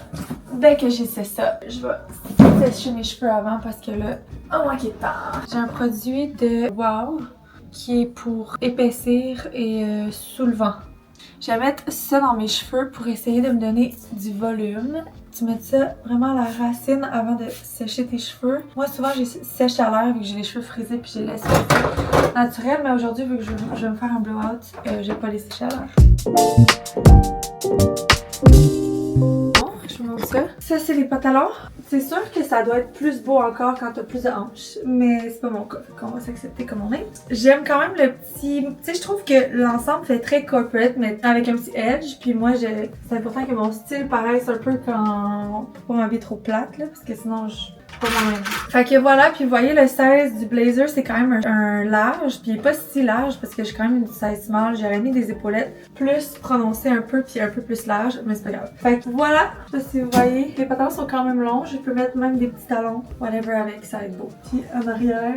dès que j'ai ça. Je vais sécher mes cheveux avant parce que là, oh manqué de temps. J'ai un produit de Wow qui est pour épaissir et soulevant. Je vais mettre ça dans mes cheveux pour essayer de me donner du volume. Tu mets ça vraiment à la racine avant de sécher tes cheveux. Moi, souvent, j'ai sèche à l'air vu que j'ai les cheveux frisés puis je les laisse naturels. Mais aujourd'hui, vu que je vais me faire un blowout, je vais pas les sécher à l'air. Je vous montre ça. Ça, c'est les pantalons. C'est sûr que ça doit être plus beau encore quand t'as plus de hanches, mais c'est pas mon cas. Fait qu'on va s'accepter comme on est. J'aime quand même le petit... Tu sais, je trouve que l'ensemble fait très corporate, mais avec un petit edge. Puis moi, c'est important que mon style paraisse un peu quand... Pas m'habiller trop plate, là, parce que sinon, je... Pas moi-même. Fait que voilà, puis vous voyez le size du blazer, c'est quand même un large, puis il est pas si large parce que j'ai quand même une size small. J'aurais mis des épaulettes plus prononcées un peu, puis un peu plus large, mais c'est pas grave. Fait que voilà, je sais pas si vous voyez, les pantalons sont quand même longs, je peux mettre même des petits talons, whatever avec, ça va être beau. Puis en arrière,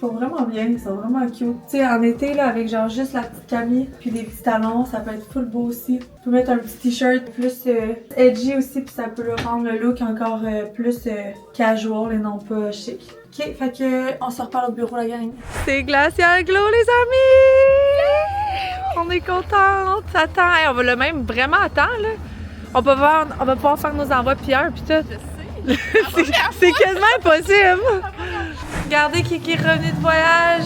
ils sont vraiment bien, ils sont vraiment cute. Tu sais, en été, là, avec genre juste la petite camille puis des petits talons, ça peut être full beau aussi. Tu peux mettre un petit t-shirt plus edgy aussi, puis ça peut le rendre le look encore plus casual et non pas chic. Ok, fait que on se reparle au bureau, la gang. C'est Glacial Glow, les amis! On est contente! Attends, hey, on va le même vraiment attendre, là. On va pouvoir faire nos envois PR puis tout. Je sais. C'est quasiment impossible! Regardez qui est revenu de voyage.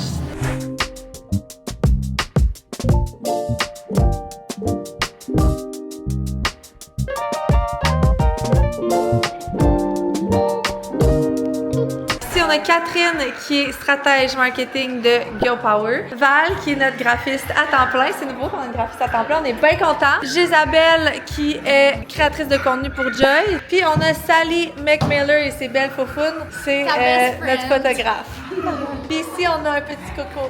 Ici, on a Catherine qui est stratège marketing de Girl Power. Val qui est notre graphiste à temps plein. C'est nouveau qu'on a une graphiste à temps plein. On est bien contents. Gisabelle qui est créatrice de contenu pour Joy. Puis on a Sally McMiller et ses belles faufounes. C'est notre photographe. Puis ici, on a un petit coco.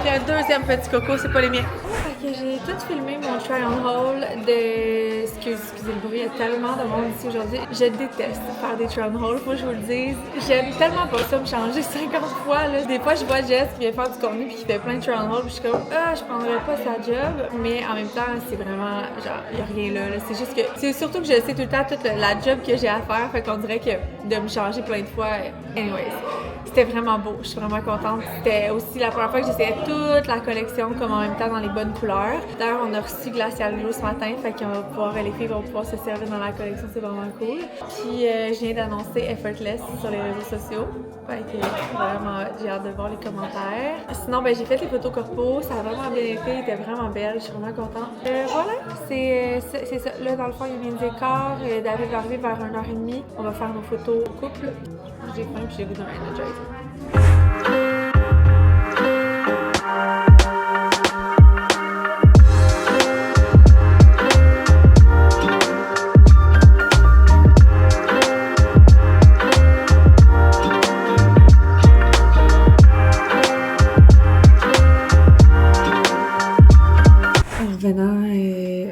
Puis un deuxième petit coco, c'est pas les miens. Fait que j'ai tout filmé mon try on haul de... Excusez le bruit, il y a tellement de monde ici aujourd'hui. Je déteste faire des try on haul, faut que je vous le dise. J'aime tellement pas ça me changer 50 fois. Là. Des fois, je vois Jess qui vient faire du contenu puis qui fait plein de try on haul. Puis je suis comme, je prendrais pas sa job. Mais en même temps, c'est vraiment, genre, il y a rien là. C'est juste que, c'est surtout que je sais tout le temps toute la job que j'ai à faire. Fait qu'on dirait que de me changer plein de fois, anyways. C'était vraiment beau, je suis vraiment contente. C'était aussi la première fois que j'essayais toute la collection comme en même temps dans les bonnes couleurs. D'ailleurs, on a reçu Glacial Glow ce matin, fait qu'on va pouvoir, les filles vont pouvoir se servir dans la collection, c'est vraiment cool. Puis je viens d'annoncer Effortless sur les réseaux sociaux. Fait que vraiment, j'ai hâte de voir les commentaires. Sinon, ben j'ai fait les photos corpo, ça a vraiment bien été, il était vraiment belle, je suis vraiment contente. Voilà, c'est ça. Là, dans le fond, il y a mis le décor, David va arriver vers 1h30. On va faire nos photos couple. J'ai faim puis j'ai goût d'un Energizer.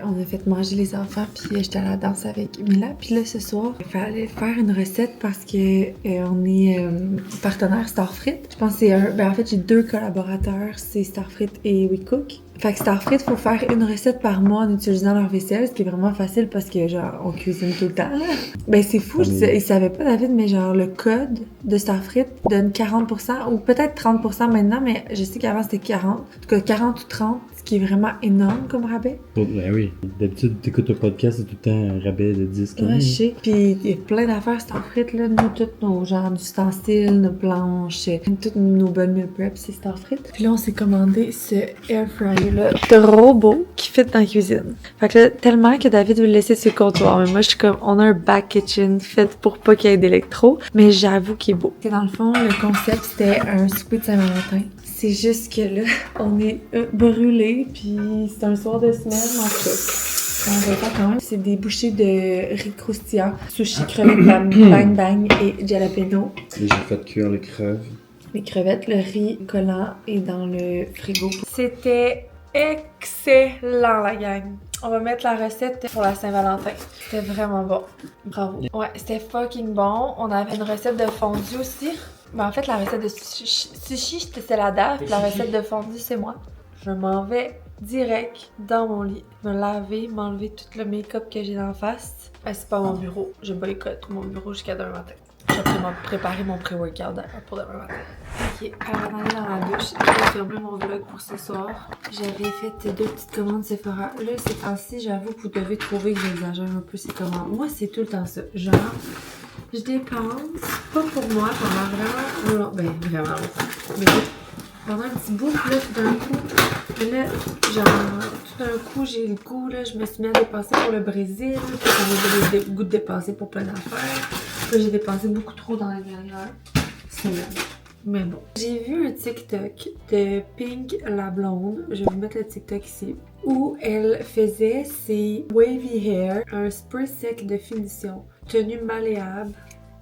On a fait manger les enfants puis j'étais à la danse avec Mila. Puis là ce soir, il fallait faire une recette parce que on est partenaire Starfrit. Je pense que c'est en fait j'ai 2 collaborateurs, c'est Starfrit et WeCook. Fait que Starfrit, faut faire une recette par mois en utilisant leur vaisselle, ce qui est vraiment facile parce que genre on cuisine tout le temps là. Ben c'est fou, il savait pas David, mais genre le code de Starfrit donne 40% ou peut-être 30% maintenant, mais je sais qu'avant c'était 40. En tout cas 40 ou 30, ce qui est vraiment énorme comme rabais. Oh, ben oui, d'habitude t'écoutes un podcast, c'est tout le temps un rabais de 10 Ouais, je sais. Puis il y a plein d'affaires Starfrit là, nous tous nos genres d'ustensiles, nos planches, toutes nos bonnes meal prep, c'est Starfrit. Puis là on s'est commandé ce air fryer là, trop beau qui fit dans la cuisine. Fait que là, tellement que David veut le laisser sur le comptoir. Mais moi, je suis comme, on a un back kitchen fait pour pas qu'il y ait d'électro, mais j'avoue qu'il est beau. Et dans le fond, le concept, c'était un souper de Saint-Valentin. C'est juste que là, on est brûlés, puis c'est un soir de semaine, en fait. On va faire quand même, c'est des bouchées de riz croustillant, sushi, crevettes, bang bang et jalapeno. J'ai fait cuire les crevettes. Les crevettes, le riz collant est dans le frigo. C'était excellent, la gang. On va mettre la recette pour la Saint-Valentin. C'était vraiment bon. Bravo. Ouais, c'était fucking bon. On avait une recette de fondue aussi. Mais en fait, la recette de sushi, c'était la DAF. La recette de fondue, c'est moi. Je m'en vais direct dans mon lit. Me laver, m'enlever tout le make-up que j'ai dans la face. C'est pas mon bureau. Je boycotte mon bureau jusqu'à demain matin. J'ai préparé mon pré-workout pour demain matin. Ok, avant d'aller dans la douche, je vais fermer mon vlog pour ce soir. J'avais fait 2 petites commandes Sephora. Là, ces temps-ci, j'avoue que vous devez trouver que j'exagère un peu ces commandes. Moi, c'est tout le temps ça. Genre, je dépense, pas pour moi, pendant vraiment... Ben, vraiment longtemps. Mais pendant un petit bout, là, tout d'un coup... Là, genre, tout d'un coup, j'ai le goût, là, je me suis mis à dépenser pour le Brésil. Puis ça m'a le goût de dépenser pour plein d'affaires. Là, j'ai dépensé beaucoup trop dans la dernière semaine. Mais bon. J'ai vu un TikTok de Pink la blonde, je vais vous mettre le TikTok ici, où elle faisait ses wavy hair, un spray sec de finition, tenue malléable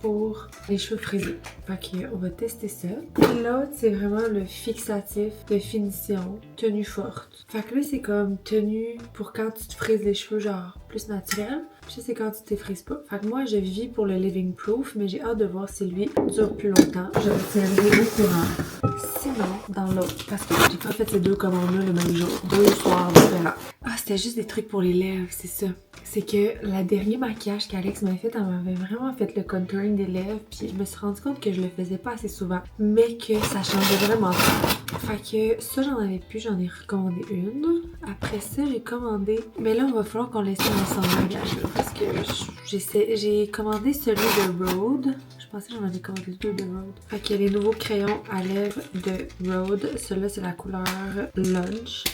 pour les cheveux frisés. Fait qu'on va tester ça. Et l'autre, c'est vraiment le fixatif de finition, tenue forte. Fait que là, c'est comme tenue pour quand tu te frises les cheveux, genre plus naturel. Puis ça, c'est quand tu te frises pas. Fait que moi, je vis pour le Living Proof, mais j'ai hâte de voir si lui dure plus longtemps. Je me tiendrai au courant. Sinon, dans l'autre, parce que j'ai pas fait ces 2 commandes-là le même jour. 2 soirs différents. Ah, c'était juste des trucs pour les lèvres, c'est ça. C'est que la dernier maquillage qu'Alex m'a fait, elle m'avait vraiment fait le contouring des lèvres, puis je me suis rendu compte que je le faisais pas assez souvent, mais que ça changeait vraiment pas. Fait que ça, j'en avais plus, j'en ai recommandé une. Après ça, j'ai commandé... Mais là, on va falloir qu'on laisse ensemble le parce que j'ai commandé celui de Rhode. Je pensais que j'en avais commandé 2 de Rhode. Fait qu'il y a les nouveaux crayons à lèvres de Rhode. Celui-là, c'est la couleur Lunch.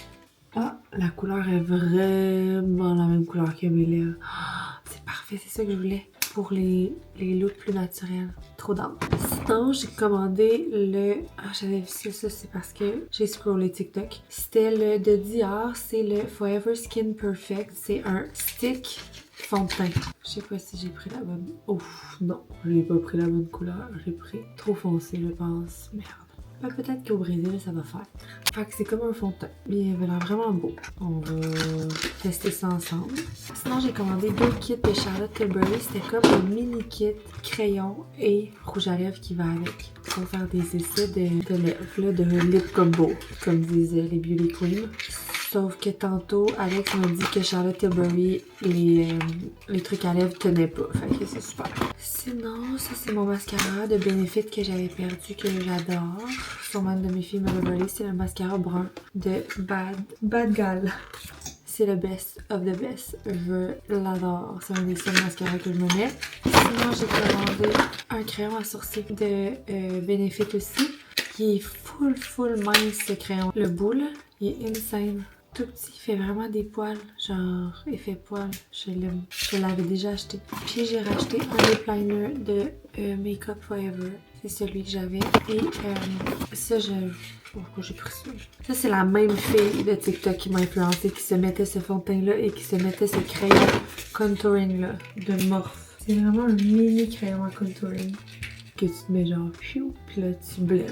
Ah, la couleur est vraiment la même couleur que mes lèvres. Oh, c'est parfait, c'est ça que je voulais pour les looks plus naturels. Trop d'âme. Sinon, j'ai commandé le... Ah, j'avais vu ça, c'est parce que j'ai scrollé TikTok. C'était le de Dior, c'est le Forever Skin Perfect. C'est un stick fond de teint. Je sais pas si j'ai pris la bonne... Ouf, non, j'ai pas pris la bonne couleur. J'ai pris trop foncé, je pense. Merde. Ben, peut-être qu'au Brésil, ça va faire. Fait que c'est comme un fond de teint. Mais il avait l'air vraiment beau. On va tester ça ensemble. Sinon, j'ai commandé 2 kits de Charlotte Tilbury. C'était comme un mini kit crayon et rouge à lèvres qui va avec. Pour faire des essais de lèvres, là, de lip combo, comme disent les beauty queens. Sauf que tantôt, Alex m'a dit que Charlotte Tilbury, les trucs à lèvres tenaient pas. Fait que c'est super. Sinon, ça c'est mon mascara de Benefit que j'avais perdu, que j'adore. Sûrement une de mes filles me l'a volé. C'est le mascara brun de Bad Gal. C'est le best of the best. Je l'adore. C'est un des seuls mascaras que je me mets. Sinon, j'ai commandé un crayon à sourcils de Benefit aussi. Qui est full mince ce crayon. Le bout là, il est insane. Tout petit, il fait vraiment des poils, genre effet poil, je l'aime. Je l'avais déjà acheté. Puis j'ai racheté un lip liner de Makeup Forever. C'est celui que j'avais. Et ça, pourquoi j'ai pris ça? Ça, c'est la même fille de TikTok qui m'a influencé, qui se mettait ce fond de teint-là et qui se mettait ce crayon contouring-là de Morphe. C'est vraiment un mini crayon à contouring que tu te mets genre, puis là, tu blends.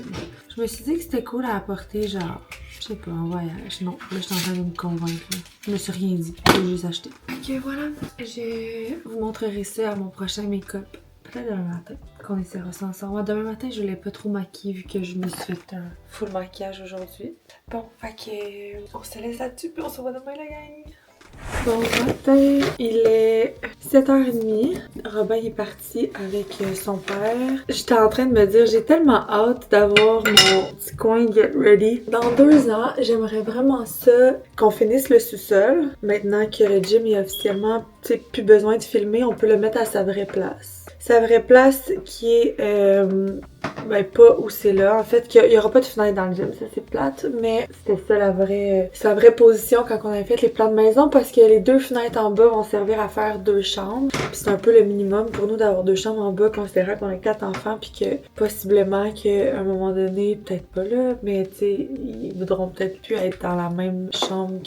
Je me suis dit que c'était cool à apporter, genre, je sais pas, en voyage. Non, là, je suis en train de me convaincre. Là. Je me suis rien dit, j'ai juste acheté. Ok, voilà. Je vous montrerai ça à mon prochain make-up. Peut-être demain matin, qu'on essaiera ça ensemble. Moi, demain matin, je voulais pas trop maquiller vu que je me suis fait un full maquillage aujourd'hui. Bon, fait que on se laisse là-dessus puis on se voit demain, la gang. Bon matin, il est 7h30. Robin est parti avec son père. J'étais en train de me dire, j'ai tellement hâte d'avoir mon petit coin get ready. Dans 2 ans, j'aimerais vraiment ça qu'on finisse le sous-sol. Maintenant que le gym est officiellement, tu sais, plus besoin de filmer, on peut le mettre à sa vraie place. Sa vraie place qui est, ben pas où c'est là. En fait, il y aura pas de fenêtre dans le gym, ça c'est plate, mais c'était ça sa vraie position quand on avait fait les plans de maison parce que les 2 fenêtres en bas vont servir à faire 2 chambres. Puis c'est un peu le minimum pour nous d'avoir 2 chambres en bas, considérant qu'on a 4 enfants puis que possiblement qu'à un moment donné, peut-être pas là, mais tu sais, ils voudront peut-être plus être dans la même chambre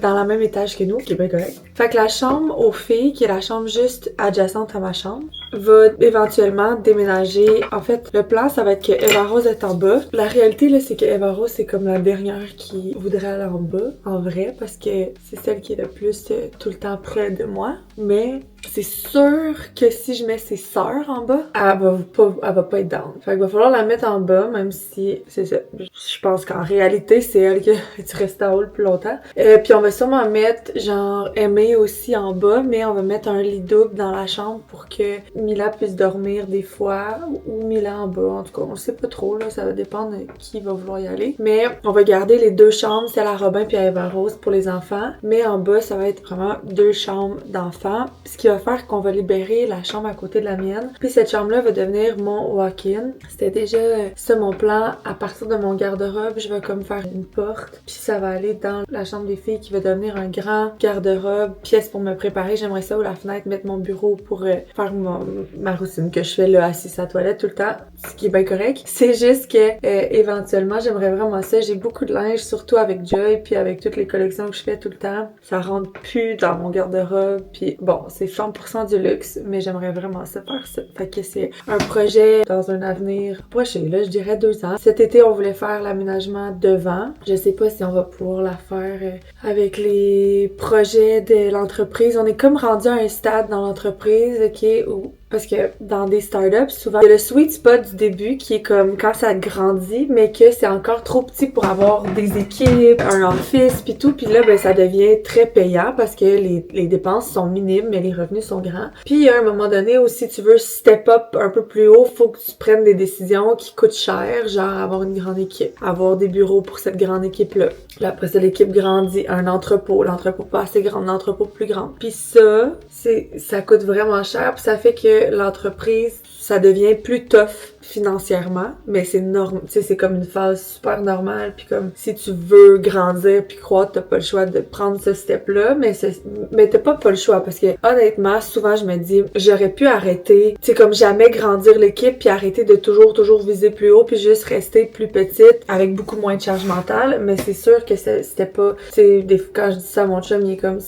dans le même étage que nous, qui est bien correct. Fait que la chambre aux filles, qui est la chambre juste adjacente à ma chambre, va éventuellement déménager. En fait, fait, le plan, ça va être que Eva Rose est en bas. La réalité, là, c'est que Eva Rose, c'est comme la dernière qui voudrait aller en bas, en vrai, parce que c'est celle qui est le plus tout le temps près de moi. Mais c'est sûr que si je mets ses sœurs en bas, elle va pas être down. Fait qu'il va falloir la mettre en bas, même si, c'est ça. Je pense qu'en réalité, c'est elle qui tu restes en haut le plus longtemps. Puis on va sûrement mettre, genre, Aimée aussi en bas, mais on va mettre un lit double dans la chambre pour que Mila puisse dormir des fois, ou Mila en bas. En tout cas, on sait pas trop, là, ça va dépendre de qui va vouloir y aller. Mais on va garder les 2 chambres, celle à Robin puis à Eva Rose pour les enfants. Mais en bas, ça va être vraiment 2 chambres d'enfants. Ce qui va faire qu'on va libérer la chambre à côté de la mienne. Puis cette chambre-là va devenir mon walk-in. C'était déjà ça mon plan. À partir de mon garde-robe, je vais comme faire une porte. Puis ça va aller dans la chambre des filles qui va devenir un grand garde-robe. Pièce pour me préparer. J'aimerais ça ou la fenêtre, mettre mon bureau pour faire ma routine que je fais là, assise à la toilette tout le temps. Ce qui est bien correct. C'est juste que éventuellement, j'aimerais vraiment ça. J'ai beaucoup de linge, surtout avec Joy, puis avec toutes les collections que je fais tout le temps. Ça rentre plus dans mon garde-robe. Puis bon, c'est 100% du luxe, mais j'aimerais vraiment ça faire ça. Fait que c'est un projet dans un avenir proche, là, je dirais 2 ans. Cet été, on voulait faire l'aménagement devant. Je sais pas si on va pouvoir la faire avec les projets de l'entreprise. On est comme rendu à un stade dans l'entreprise, ok, où parce que dans des startups, souvent, il y a le sweet spot du début qui est comme quand ça grandit, mais que c'est encore trop petit pour avoir des équipes, un office, puis tout. Puis là, ben ça devient très payant parce que les dépenses sont minimes, mais les revenus sont grands. Puis à un moment donné, aussi, si tu veux step up un peu plus haut, faut que tu prennes des décisions qui coûtent cher, genre avoir une grande équipe, avoir des bureaux pour cette grande équipe-là. Là, après ça, l'équipe grandit, un entrepôt, l'entrepôt pas assez grand, un entrepôt plus grand. Puis ça coûte vraiment cher, puis ça fait que l'entreprise, ça devient plus tough financièrement, mais c'est normal, tu sais, c'est comme une phase super normale, puis comme si tu veux grandir puis croître, t'as pas le choix de prendre ce step-là, mais t'as pas le choix, parce que honnêtement, souvent je me dis, j'aurais pu arrêter, tu sais, comme jamais grandir l'équipe puis arrêter de toujours viser plus haut puis juste rester plus petite avec beaucoup moins de charge mentale, mais c'est sûr que c'était pas, tu sais, quand je dis ça à mon chum, il est comme,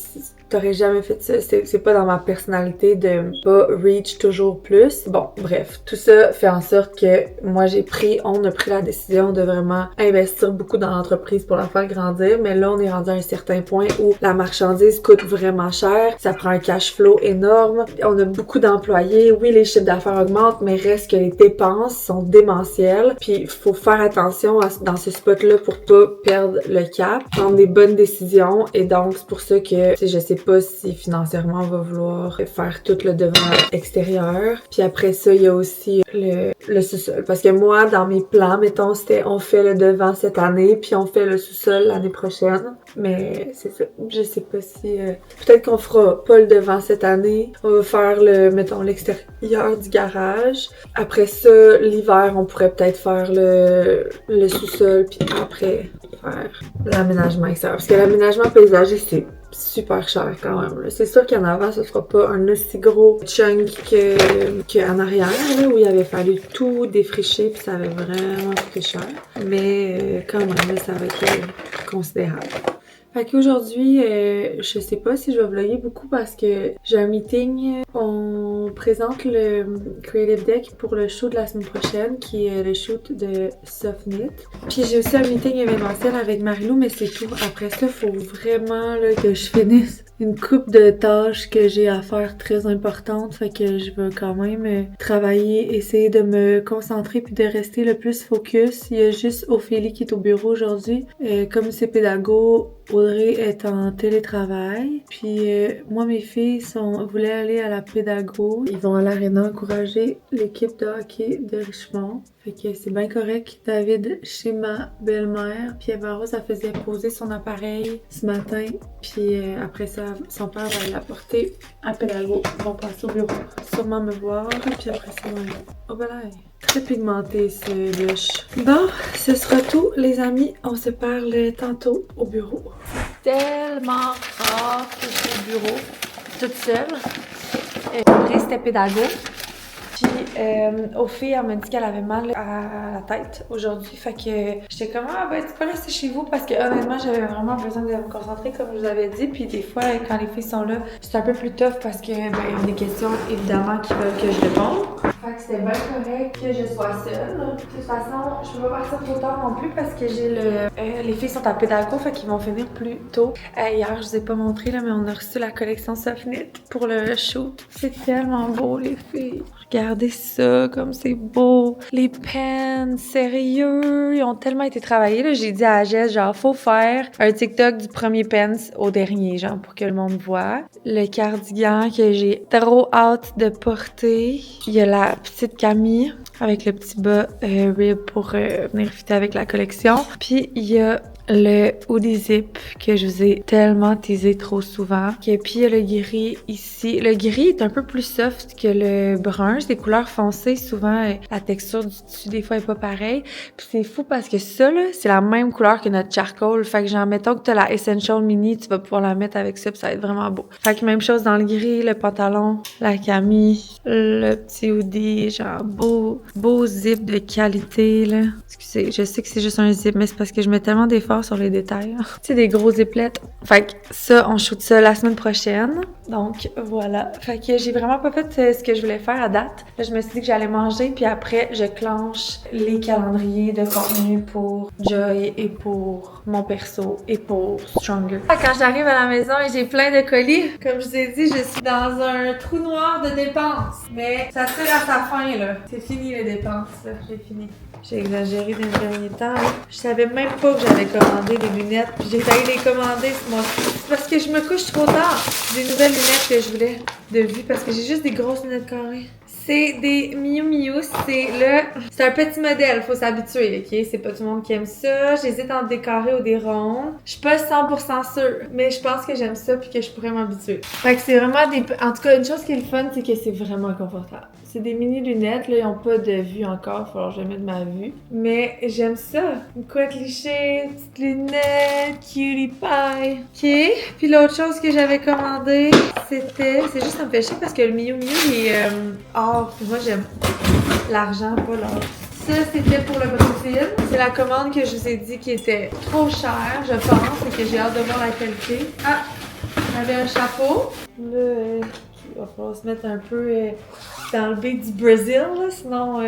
t'aurais jamais fait ça, c'est pas dans ma personnalité de pas reach toujours plus. Bon, bref, tout ça fait en sorte que moi on a pris la décision de vraiment investir beaucoup dans l'entreprise pour la faire grandir, mais là on est rendu à un certain point où la marchandise coûte vraiment cher, ça prend un cash flow énorme, on a beaucoup d'employés, oui les chiffres d'affaires augmentent, mais reste que les dépenses sont démentielles, puis faut faire attention dans ce spot-là pour pas perdre le cap, prendre des bonnes décisions, et donc c'est pour ça que je sais pas si financièrement on va vouloir faire tout le devant extérieur. Puis après ça, il y a aussi le sous-sol. Parce que moi, dans mes plans, mettons, c'était on fait le devant cette année, puis on fait le sous-sol l'année prochaine. Mais c'est ça. Je sais pas si... peut-être qu'on fera pas le devant cette année. On va faire mettons, l'extérieur du garage. Après ça, l'hiver, on pourrait peut-être faire le sous-sol, puis après faire l'aménagement extérieur. Parce que l'aménagement paysager, c'est super cher quand même. C'est sûr qu'en avant, ce sera pas un aussi gros chunk qu'en arrière, là, où il avait fallu tout défricher puis ça avait vraiment coûté cher. Mais quand même, là, ça va être considérable. Fait qu'aujourd'hui, je sais pas si je vais vlogger beaucoup parce que j'ai un meeting. On présente le Creative Deck pour le shoot de la semaine prochaine, qui est le shoot de Soft Knit. Puis j'ai aussi un meeting événementiel avec Marilou, mais c'est tout. Après ça, faut vraiment là, que je finisse une couple de tâches que j'ai à faire très importantes. Fait que je veux quand même travailler, essayer de me concentrer puis de rester le plus focus. Il y a juste Ophélie qui est au bureau aujourd'hui. Comme c'est pédago, Audrey est en télétravail. Puis moi, mes filles voulaient aller à la pédago. Ils vont à l'aréna encourager l'équipe de hockey de Richmond. Fait que c'est bien correct. David chez ma belle-mère. Puis Eva Rose, elle faisait poser son appareil ce matin. Puis après ça, son père va l'apporter à pédago. Ils vont passer au bureau. Sûrement me voir. Puis après ça, oh ben là, très pigmenté ce lush. Bon, ce sera tout les amis. On se parle tantôt au bureau. Tellement rare que je suis au bureau toute seule. Après, c'était pédago. Puis, Ophélie, elle m'a dit qu'elle avait mal à la tête aujourd'hui. Fait que j'étais comme, tu peux rester chez vous parce que honnêtement, j'avais vraiment besoin de me concentrer comme je vous avais dit. Puis des fois, quand les filles sont là, c'est un peu plus tough parce que, il y a des questions évidemment qui veulent que je réponde. Fait que c'était bien correct que je sois seule. De toute façon, je peux pas partir trop tard non plus parce que j'ai les filles sont à pédago, fait qu'ils vont finir plus tôt. Hier, je vous ai pas montré, là, mais on a reçu la collection Softnet pour le shoot. C'est tellement beau, les filles. Regardez ça, comme c'est beau. Les pens, sérieux, ils ont tellement été travaillés. Là, j'ai dit à Jess, genre, faut faire un TikTok du premier pens au dernier, genre, pour que le monde voit. Le cardigan que j'ai trop hâte de porter. Il y a la petite Camille avec le petit bas rib pour venir fitter avec la collection. Puis il y a le hoodie zip que je vous ai tellement teasé trop souvent. Puis il y a le gris ici. Le gris est un peu plus soft que le brun. C'est des couleurs foncées. Souvent, la texture du tissu, des fois, est pas pareille. Puis c'est fou parce que ça, là, c'est la même couleur que notre charcoal. Fait que genre, mettons que t'as la Essential Mini, tu vas pouvoir la mettre avec ça puis ça va être vraiment beau. Fait que même chose dans le gris, le pantalon, la camille, le petit hoodie, genre beau zip de qualité, là. Excusez, je sais que c'est juste un zip, mais c'est parce que je mets tellement d'efforts sur les détails. Tu sais, des gros ziplettes. Fait que ça, on shoot ça la semaine prochaine. Donc, voilà. Fait que j'ai vraiment pas fait ce que je voulais faire à date. Là, je me suis dit que j'allais manger, puis après, je clenche les calendriers de contenu pour Joy et pour mon perso et pour Stronger. Quand j'arrive à la maison et j'ai plein de colis, comme je vous ai dit, je suis dans un trou noir de dépenses. Mais ça tire à sa fin, là. C'est fini les dépenses, là. J'ai fini. J'ai exagéré dans les derniers temps. Là. Je savais même pas que j'avais commandé des lunettes. Puis j'ai failli les commander ce mois-ci. C'est parce que je me couche trop tard. Des nouvelles lunettes que je voulais de vue parce que j'ai juste des grosses lunettes carrées. C'est des Miu Miu, c'est un petit modèle, faut s'habituer, ok? C'est pas tout le monde qui aime ça. J'hésite entre des carrés ou des rondes. Je suis pas 100% sûre, mais je pense que j'aime ça puis que je pourrais m'habituer. Fait que c'est vraiment des... En tout cas, une chose qui est le fun, c'est que c'est vraiment confortable. C'est des mini lunettes, là, ils ont pas de vue encore, il va falloir que je mette ma vue. Mais j'aime ça. Une couette lichée, petites lunettes, cutie pie. Ok. Puis l'autre chose que j'avais commandé, c'est juste un péché parce que le Miu Miu, il est or. Puis moi, j'aime l'argent, pas l'or. Ça, c'était pour le Brésil. C'est la commande que je vous ai dit qui était trop chère, je pense, et que j'ai hâte de voir la qualité. Ah! J'avais un chapeau. Là, il va falloir se mettre un peu dans le beat du Brésil, là, sinon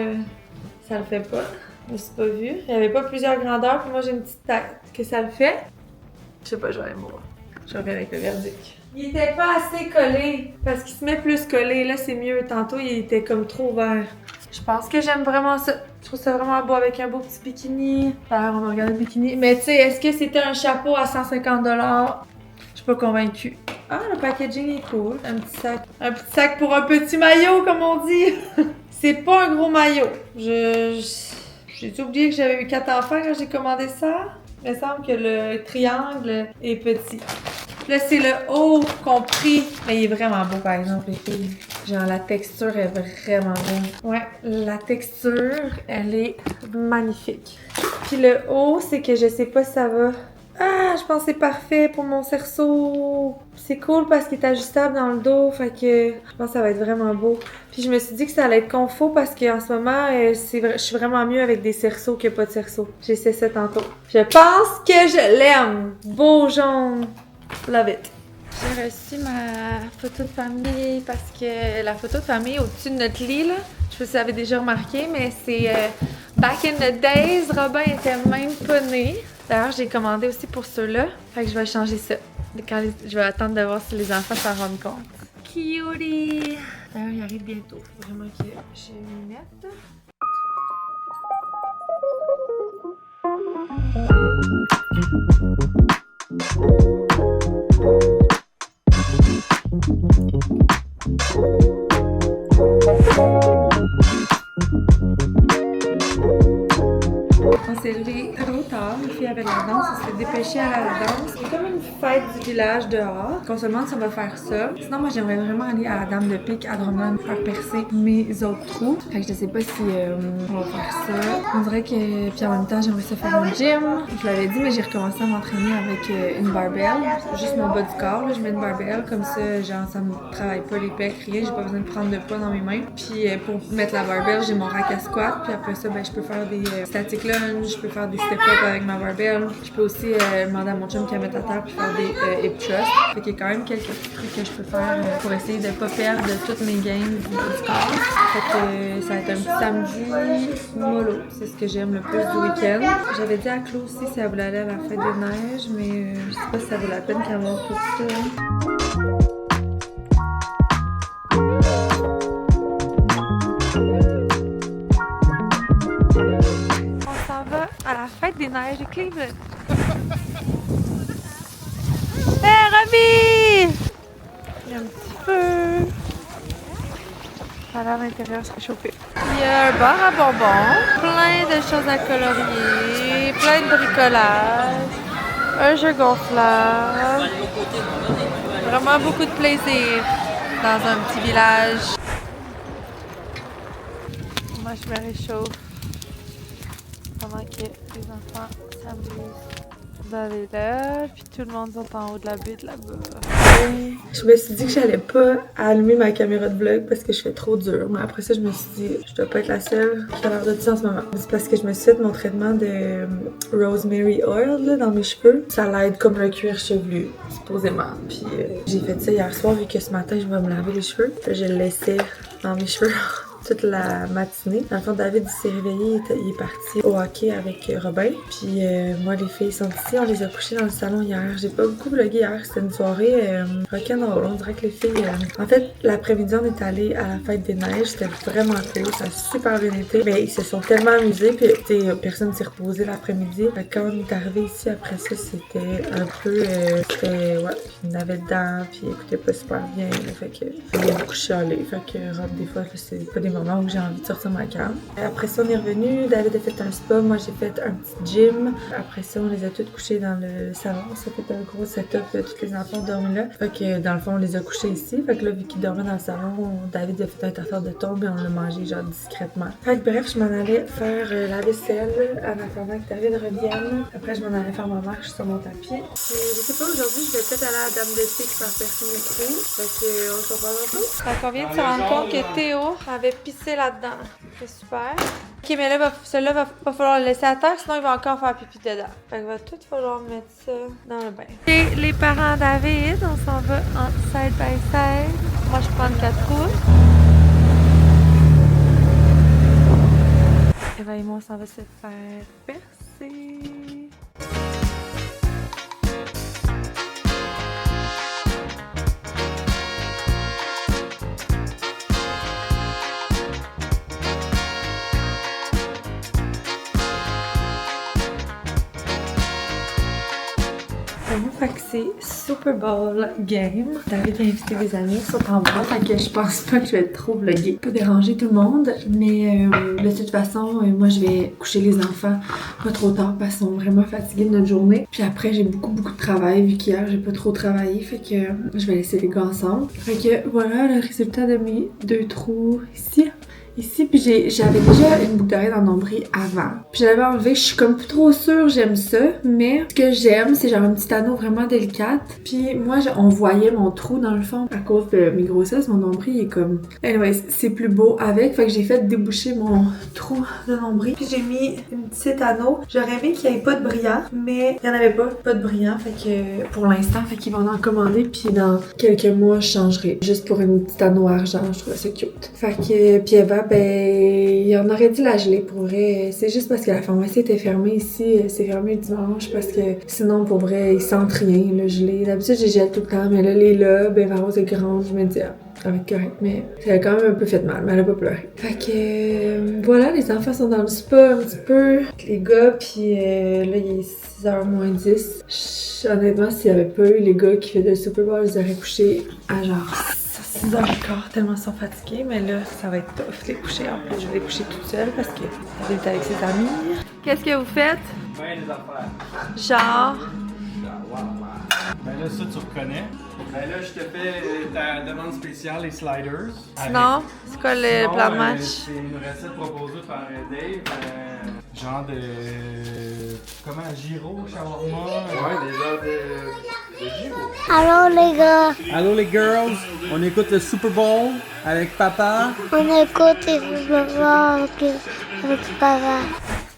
ça le fait pas. Je me suis pas vue. Il n'y avait pas plusieurs grandeurs, puis moi j'ai une petite tête. Que ça le fait? Je sais pas, je vais aller me voir. Je reviens avec le verdict. Il était pas assez collé, parce qu'il se met plus collé. Là, c'est mieux. Tantôt, il était comme trop vert. Je pense que j'aime vraiment ça. Je trouve ça vraiment beau avec un beau petit bikini. Alors, on va regarder le bikini. Mais tu sais, est-ce que c'était un chapeau à 150 $? Je suis pas convaincue. Ah, le packaging est cool. Un petit sac. Un petit sac pour un petit maillot, comme on dit. C'est pas un gros maillot. J'ai oublié que j'avais eu 4 enfants quand j'ai commandé ça. Il me semble que le triangle est petit. Là, c'est le haut compris. Mais il est vraiment beau, par exemple, les filles. Genre, la texture est vraiment bonne. Ouais, la texture, elle est magnifique. Puis le haut, c'est que je sais pas si ça va... Ah, je pense que c'est parfait pour mon cerceau. C'est cool parce qu'il est ajustable dans le dos, fait que je pense que ça va être vraiment beau. Puis je me suis dit que ça allait être confort parce qu'en ce moment, je suis vraiment mieux avec des cerceaux que pas de cerceaux. J'ai essayé ça tantôt. Je pense que je l'aime. Beau jaune. Love it. J'ai reçu ma photo de famille parce que la photo de famille au-dessus de notre lit, là, je sais pas si vous avez déjà remarqué, mais c'est back in the days, Robin était même pas né. D'ailleurs, j'ai commandé aussi pour ceux-là. Fait que je vais changer ça. Je vais attendre de voir si les enfants s'en rendent compte. Cutie! D'ailleurs, il arrive bientôt. Faut vraiment que j'ai une lunette. On s'est levé trop tard, les filles avaient la danse, on s'est dépêché à la danse. C'est comme une fête du village dehors, qu'on se demande si on va faire ça. Sinon, moi j'aimerais vraiment aller à la Dame de Pique à Drummond faire percer mes autres trous. Fait que je sais pas si on va faire ça. On dirait que, puis en même temps, j'aimerais ça faire un gym. Je l'avais dit, mais j'ai recommencé à m'entraîner avec une barbell. Juste mon bas du corps, là, je mets une barbell, comme ça, genre ça me travaille pas les pecs, rien, j'ai pas besoin de prendre de poids dans mes mains. Puis pour mettre la barbell, j'ai mon rack à squat, puis après ça, ben je peux faire des static lunge, je peux faire des step-up avec ma barbell. Je peux aussi demander à mon chum qu'elle mette à terre puis faire des hip thrusts. Fait qu'il y a quand même quelques petits trucs que je peux faire pour essayer de pas perdre toutes mes gains du corps. Fait que ça va être un petit samedi mollo. C'est ce que j'aime le plus du week-end. J'avais dit à Claude aussi si elle voulait aller à la fête des neiges, mais je sais pas si ça vaut la peine qu'elle monte tout ça. On s'en va à la fête des neiges de Cleveland. Hey, Romy! Il y a un petit feu. À l'intérieur, se réchauffer. Il y a un bar à bonbons, plein de choses à colorier, plein de bricolage, un jeu gonflable. Vraiment beaucoup de plaisir dans un petit village. Moi, je me réchauffe pendant que les enfants s'amusent d'aller là, puis tout le monde est en haut de la butte là-bas. Je me suis dit que j'allais pas allumer ma caméra de vlog parce que je fais trop dur. Mais après ça, je me suis dit, je dois pas être la seule qui a l'air de ça en ce moment. C'est parce que je me suis fait mon traitement de rosemary oil là, dans mes cheveux. Ça l'aide comme le cuir chevelu, supposément. Puis j'ai fait ça hier soir vu que ce matin, je vais me laver les cheveux. Je le laissais dans mes cheveux toute la matinée. Dans le fond, David s'est réveillé, il est parti au hockey avec Robin. Puis moi, les filles sont ici, on les a couchées dans le salon hier. J'ai pas beaucoup vlogué hier, c'était une soirée rock'n'roll. On dirait que les filles... En fait, l'après-midi, on est allé à la fête des neiges, c'était vraiment cool, ça a super bien été. Mais ils se sont tellement amusés, puis personne s'est reposé l'après-midi. Quand on est arrivé ici, après ça, c'était un peu... ouais, puis il avait dedans, puis il écoutait pas super bien. Fait que il a beaucoup chialé. Fait que Rob, des fois, c'est pas des moments où j'ai envie de sortir ma cam. Après ça, on est revenu. David a fait un spa. Moi, j'ai fait un petit gym. Après ça, on les a toutes couchées dans le salon. Ça fait un gros setup. Tous les enfants dorment là. Fait que dans le fond, on les a couchés ici. Fait que là, vu qu'ils dormaient dans le salon, David a fait un affaire de tombe et on l'a mangé genre discrètement. Fait que bref, je m'en allais faire la vaisselle en attendant que David revienne. Après, je m'en allais faire ma marche sur mon tapis. Et je sais pas, aujourd'hui, je vais peut-être aller à la Dame de thé qui faire percer mes trous. Fait que on se reparle un peu. Fait qu'on vient de se rendre compte que Théo avait pissé là-dedans. C'est super. Ok, mais là, celui-là va falloir le laisser à terre, sinon il va encore faire pipi dedans. Fait qu'il va tout falloir mettre ça dans le bain. Et les parents David, on s'en va en side by side. Moi, je prends le 4 roues. Et ben, moi, on s'en va se faire percer. Fait que c'est Super Bowl game. David a invité des amis, ils sont en bas, fait que je pense pas que je vais trop vlogger. Pas déranger tout le monde, mais de toute façon, moi je vais coucher les enfants pas trop tard parce qu'ils sont vraiment fatigués de notre journée. Puis après, j'ai beaucoup de travail vu qu'hier j'ai pas trop travaillé, fait que je vais laisser les gars ensemble. Fait que voilà le résultat de mes 2 trous ici. Puis j'avais déjà une boucle d'oreille dans le nombril avant. Puis je l'avais enlevé, je suis comme plus trop sûre, j'aime ça. Mais ce que j'aime, c'est genre une petite anneau vraiment délicate. Puis moi, on voyait mon trou dans le fond. À cause de mes grossesses, mon nombril est comme... Anyway, c'est plus beau avec. Fait que j'ai fait déboucher mon trou de nombril. Puis j'ai mis une petite anneau. J'aurais aimé qu'il n'y ait pas de brillant, mais il n'y en avait pas de brillant. Fait que pour l'instant, fait qu'ils vont en commander. Puis dans quelques mois, je changerai. Juste pour une petite anneau argent, je trouve ça cute. Fait que, puis Eva, ben, on aurait dû la geler pour vrai. C'est juste parce que la pharmacie était fermée ici. C'est fermé le dimanche parce que sinon, pour vrai, ils sentent rien, le gelé. D'habitude, j'ai gèle tout le temps, mais là, les lobes, Eva Rose est grande. Je me dis, ah, ça va être correct. Mais ça a quand même un peu fait mal, mais elle a pas pleuré. Fait que, voilà, les enfants sont dans le spa un petit peu. Les gars, puis là, il est 6h moins 10. Honnêtement, s'il n'y avait pas eu les gars qui faisaient le Super Bowl, ils auraient couché à genre 6h15 tellement ils sont fatigués, mais là, ça va être tough les coucher. En plus, je vais les coucher toute seule parce que elle est avec ses amis. Qu'est-ce que vous faites? Ben des affaires. Genre? Ben là, ça, tu reconnais. Ben là, je te fais ta demande spéciale, les sliders. Sinon, c'est quoi le plan de match? C'est une recette proposée par Dave. Genre de... Comment? Gyro, shawarma? Ouais, des genres de gyro. Allô les gars, Allô les girls, on écoute le Super Bowl avec papa. on écoute les Super Bowl avec papa.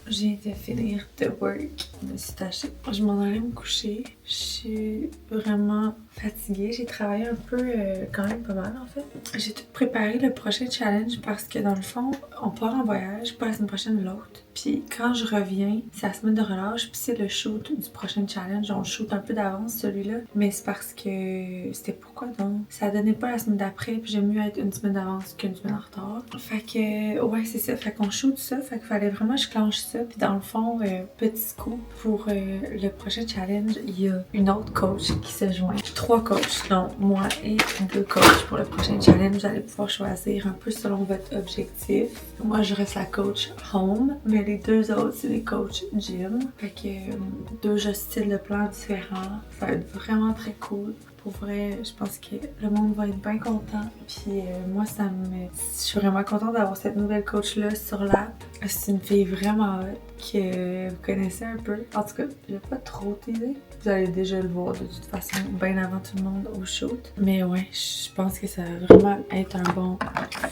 Je viens de finir de work. Je me suis tachée. Je m'en allais me coucher. Je suis vraiment fatiguée. J'ai travaillé un peu, quand même pas mal en fait. J'ai tout préparé le prochain challenge parce que dans le fond, on part en voyage, pas la semaine prochaine, l'autre. Puis quand je reviens, c'est la semaine de relâche, puis c'est le shoot du prochain challenge. On shoot un peu d'avance celui-là, mais c'est parce que c'était pourquoi donc? Ça donnait pas la semaine d'après, puis j'aime mieux être une semaine d'avance qu'une semaine en retard. Fait que, ouais, c'est ça. Fait qu'on shoot ça, fait qu'il fallait vraiment que je clenche ça. Puis dans le fond, petit scoop pour le prochain challenge, il y a une autre coach qui se joint. 3 coachs, donc moi et 2 coachs pour le prochain challenge. Vous allez pouvoir choisir un peu selon votre objectif. Moi, je reste la coach home, mais les 2 autres, c'est les coachs gym. Fait que 2 styles de plans différents. Ça va être vraiment très cool. Pour vrai, je pense que le monde va être bien content. Puis moi, je suis vraiment contente d'avoir cette nouvelle coach-là sur l'app. C'est une fille vraiment hot que vous connaissez un peu. En tout cas, je vais pas trop t'aider. Vous allez déjà le voir de toute façon bien avant tout le monde au shoot. Mais ouais, je pense que ça va vraiment être un bon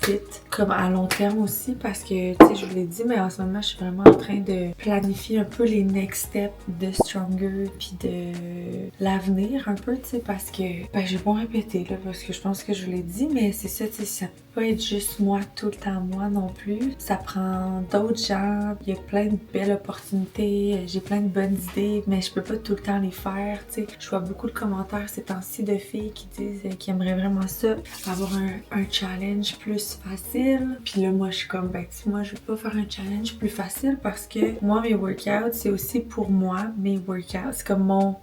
fit. Comme à long terme aussi parce que, tu sais, je vous l'ai dit, mais en ce moment, je suis vraiment en train de planifier un peu les next steps de Stronger puis de l'avenir un peu, tu sais, parce que, ben, je vais pas répéter là parce que je pense que je vous l'ai dit, mais c'est ça, tu sais, ça peut pas être juste moi tout le temps moi non plus. Ça prend d'autres gens. Il y a plein de belles opportunités. J'ai plein de bonnes idées, mais je peux pas tout le temps les faire, tu sais. Je vois beaucoup de commentaires ces temps-ci de filles qui disent qu'ils aimeraient vraiment ça, avoir un challenge plus facile. Puis là, moi, je suis comme, ben, tu sais, moi, je veux pas faire un challenge plus facile parce que moi, mes workouts, c'est aussi pour moi, mes workouts. C'est comme mon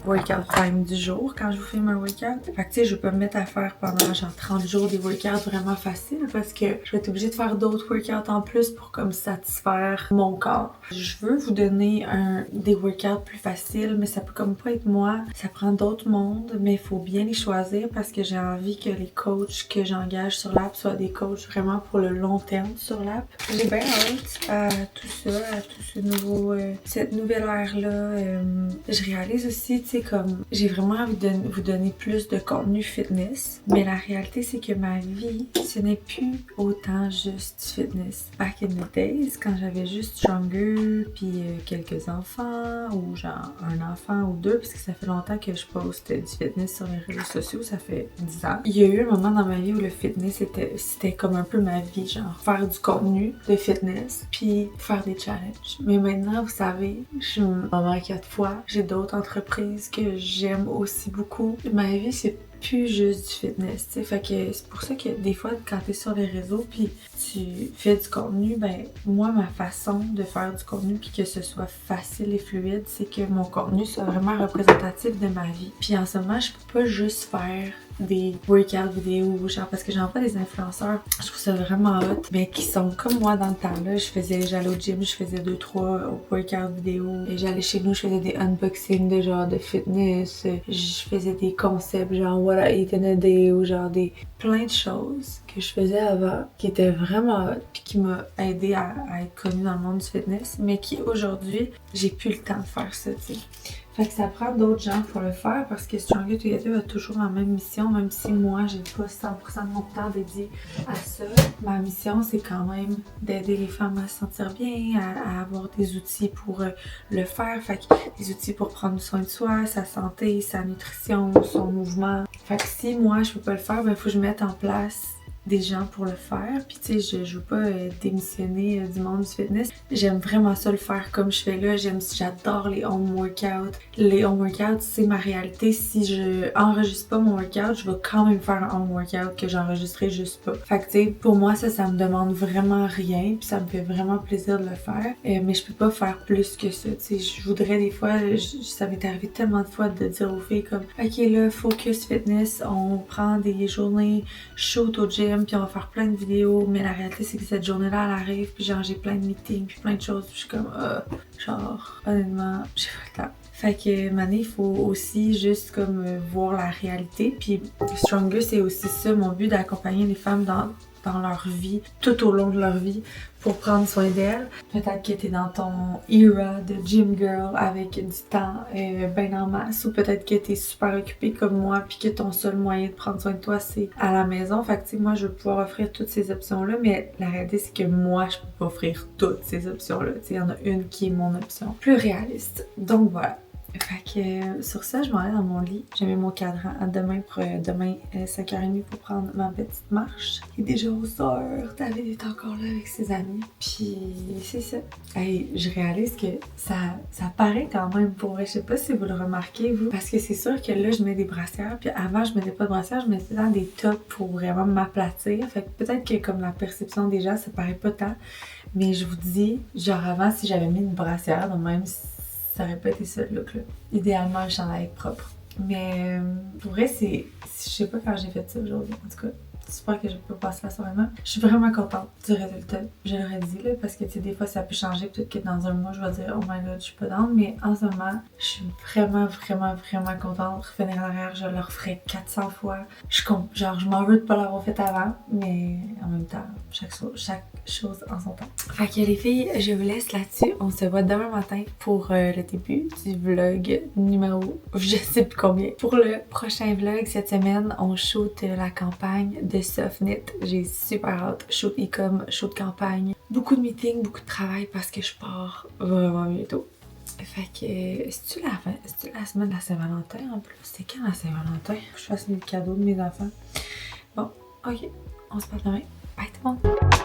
workout time du jour quand je vous filme un workout. Fait que tu sais, je vais pas me mettre à faire pendant genre 30 jours des workouts vraiment faciles parce que je vais être obligée de faire d'autres workouts en plus pour comme satisfaire mon corps. Je veux vous donner des workouts plus faciles, mais ça peut comme pas être moi. Ça prend d'autres mondes, mais il faut bien les choisir parce que j'ai envie que les coachs que j'engage sur l'app soient des coachs vraiment pour le long terme sur l'app. J'ai bien hâte à tout ça, à tout cette nouvelle ère-là. Je réalise aussi, tu sais, comme j'ai vraiment envie de vous donner plus de contenu fitness, mais la réalité c'est que ma vie, ce n'est plus autant juste fitness. Back in the days, quand j'avais juste Stronger puis quelques enfants ou genre un enfant ou 2, parce que ça fait longtemps que je poste du fitness sur les réseaux sociaux, ça fait 10 ans. Il y a eu un moment dans ma vie où le fitness c'était comme un peu ma vie, genre faire du contenu de fitness puis faire des challenges. Mais maintenant, vous savez, je suis maman 4 fois, j'ai d'autres entreprises que j'aime aussi beaucoup. Ma vie, c'est plus juste du fitness, tu sais. Fait que c'est pour ça que des fois, quand t'es sur les réseaux puis tu fais du contenu, ben moi, ma façon de faire du contenu puis que ce soit facile et fluide, c'est que mon contenu soit vraiment représentatif de ma vie. Puis en ce moment, je peux pas juste faire des workout vidéos, genre parce que j'en vois des influenceurs, je trouve ça vraiment hot, mais qui sont comme moi dans le temps-là. J'allais au gym, je faisais 2-3 workout vidéos, et j'allais chez nous, je faisais des unboxings de genre de fitness, je faisais des concepts genre what I eat in a day ou genre plein de choses que je faisais avant qui étaient vraiment hot puis qui m'a aidé à être connue dans le monde du fitness, mais qui aujourd'hui, j'ai plus le temps de faire ça, tu sais. Fait que ça prend d'autres gens pour le faire parce que Stronger Together a toujours la même mission, même si moi, j'ai pas 100% de mon temps dédié à ça. Ma mission, c'est quand même d'aider les femmes à se sentir bien, à avoir des outils pour le faire. Fait que des outils pour prendre soin de soi, sa santé, sa nutrition, son mouvement. Fait que si moi, je peux pas le faire, ben, faut que je mette en place des gens pour le faire. Puis tu sais, je veux pas démissionner du monde du fitness. J'aime vraiment ça le faire comme je fais là. J'adore les home workouts. Les home workouts, c'est ma réalité. Si je enregistre pas mon workout, je vais quand même faire un home workout que j'enregistrerai juste pas. Fait que tu sais, pour moi, ça me demande vraiment rien. Puis ça me fait vraiment plaisir de le faire. Mais je peux pas faire plus que ça. Tu sais, je voudrais des fois, ça m'est arrivé tellement de fois de dire aux filles comme ok là, focus fitness, on prend des journées shoot au gym puis on va faire plein de vidéos, mais la réalité c'est que cette journée-là elle arrive puis genre j'ai plein de meetings puis plein de choses puis je suis comme genre honnêtement j'ai pas le temps. Fait que maintenant, il faut aussi juste comme voir la réalité. Puis Stronger, c'est aussi ça, mon but, d'accompagner les femmes dans leur vie, tout au long de leur vie, pour prendre soin d'elles. Peut-être que t'es dans ton era de gym girl avec du temps ben en masse, ou peut-être que t'es super occupée comme moi puis que ton seul moyen de prendre soin de toi c'est à la maison. Fait que tu sais, moi je veux pouvoir offrir toutes ces options-là, mais la réalité c'est que moi je peux pas offrir toutes ces options-là. Tu sais, il y en a une qui est mon option plus réaliste. Donc voilà. Fait que sur ça, je m'en vais dans mon lit. J'ai mis mon cadran à demain pour 5h30 pour prendre ma petite marche. Il est déjà 11h, David est encore là avec ses amis. Puis c'est ça. Hey, je réalise que ça paraît quand même pour vrai. Je sais pas si vous le remarquez, vous. Parce que c'est sûr que là, je mets des brassières. Puis avant, je mettais pas de brassières, je mettais dans des tops pour vraiment m'aplatir. Fait que peut-être que comme la perception des gens, ça paraît pas tant. Mais je vous dis, genre avant, si j'avais mis une brassière, donc même ça aurait pas été ça le look là. Idéalement, le chandail propre. Mais pour vrai, je sais pas quand j'ai fait ça aujourd'hui. En tout cas, j'espère que je peux passer la soirée même. Je suis vraiment contente du résultat. Je l'aurais dit là, parce que tu sais, des fois ça peut changer. Peut-être que dans un mois, je vais dire oh my god, je suis pas down. Mais en ce moment, je suis vraiment contente. Revenir en arrière, je le referai 400 fois. Genre, je m'en veux de pas l'avoir fait avant, mais en même temps, chaque chose en son temps. Fait que les filles, je vous laisse là-dessus. On se voit demain matin pour le début du vlog numéro je sais plus combien. Pour le prochain vlog cette semaine, on shoot la campagne de Softnit. J'ai super hâte. Shoot e-com, shoot campagne. Beaucoup de meetings, beaucoup de travail parce que je pars vraiment bientôt. Fait que, c'est-tu la semaine de la Saint-Valentin en plus? C'est quand la Saint-Valentin? Faut que je fasse mes cadeaux de mes enfants. Bon, ok. On se parle demain. Bye tout le monde!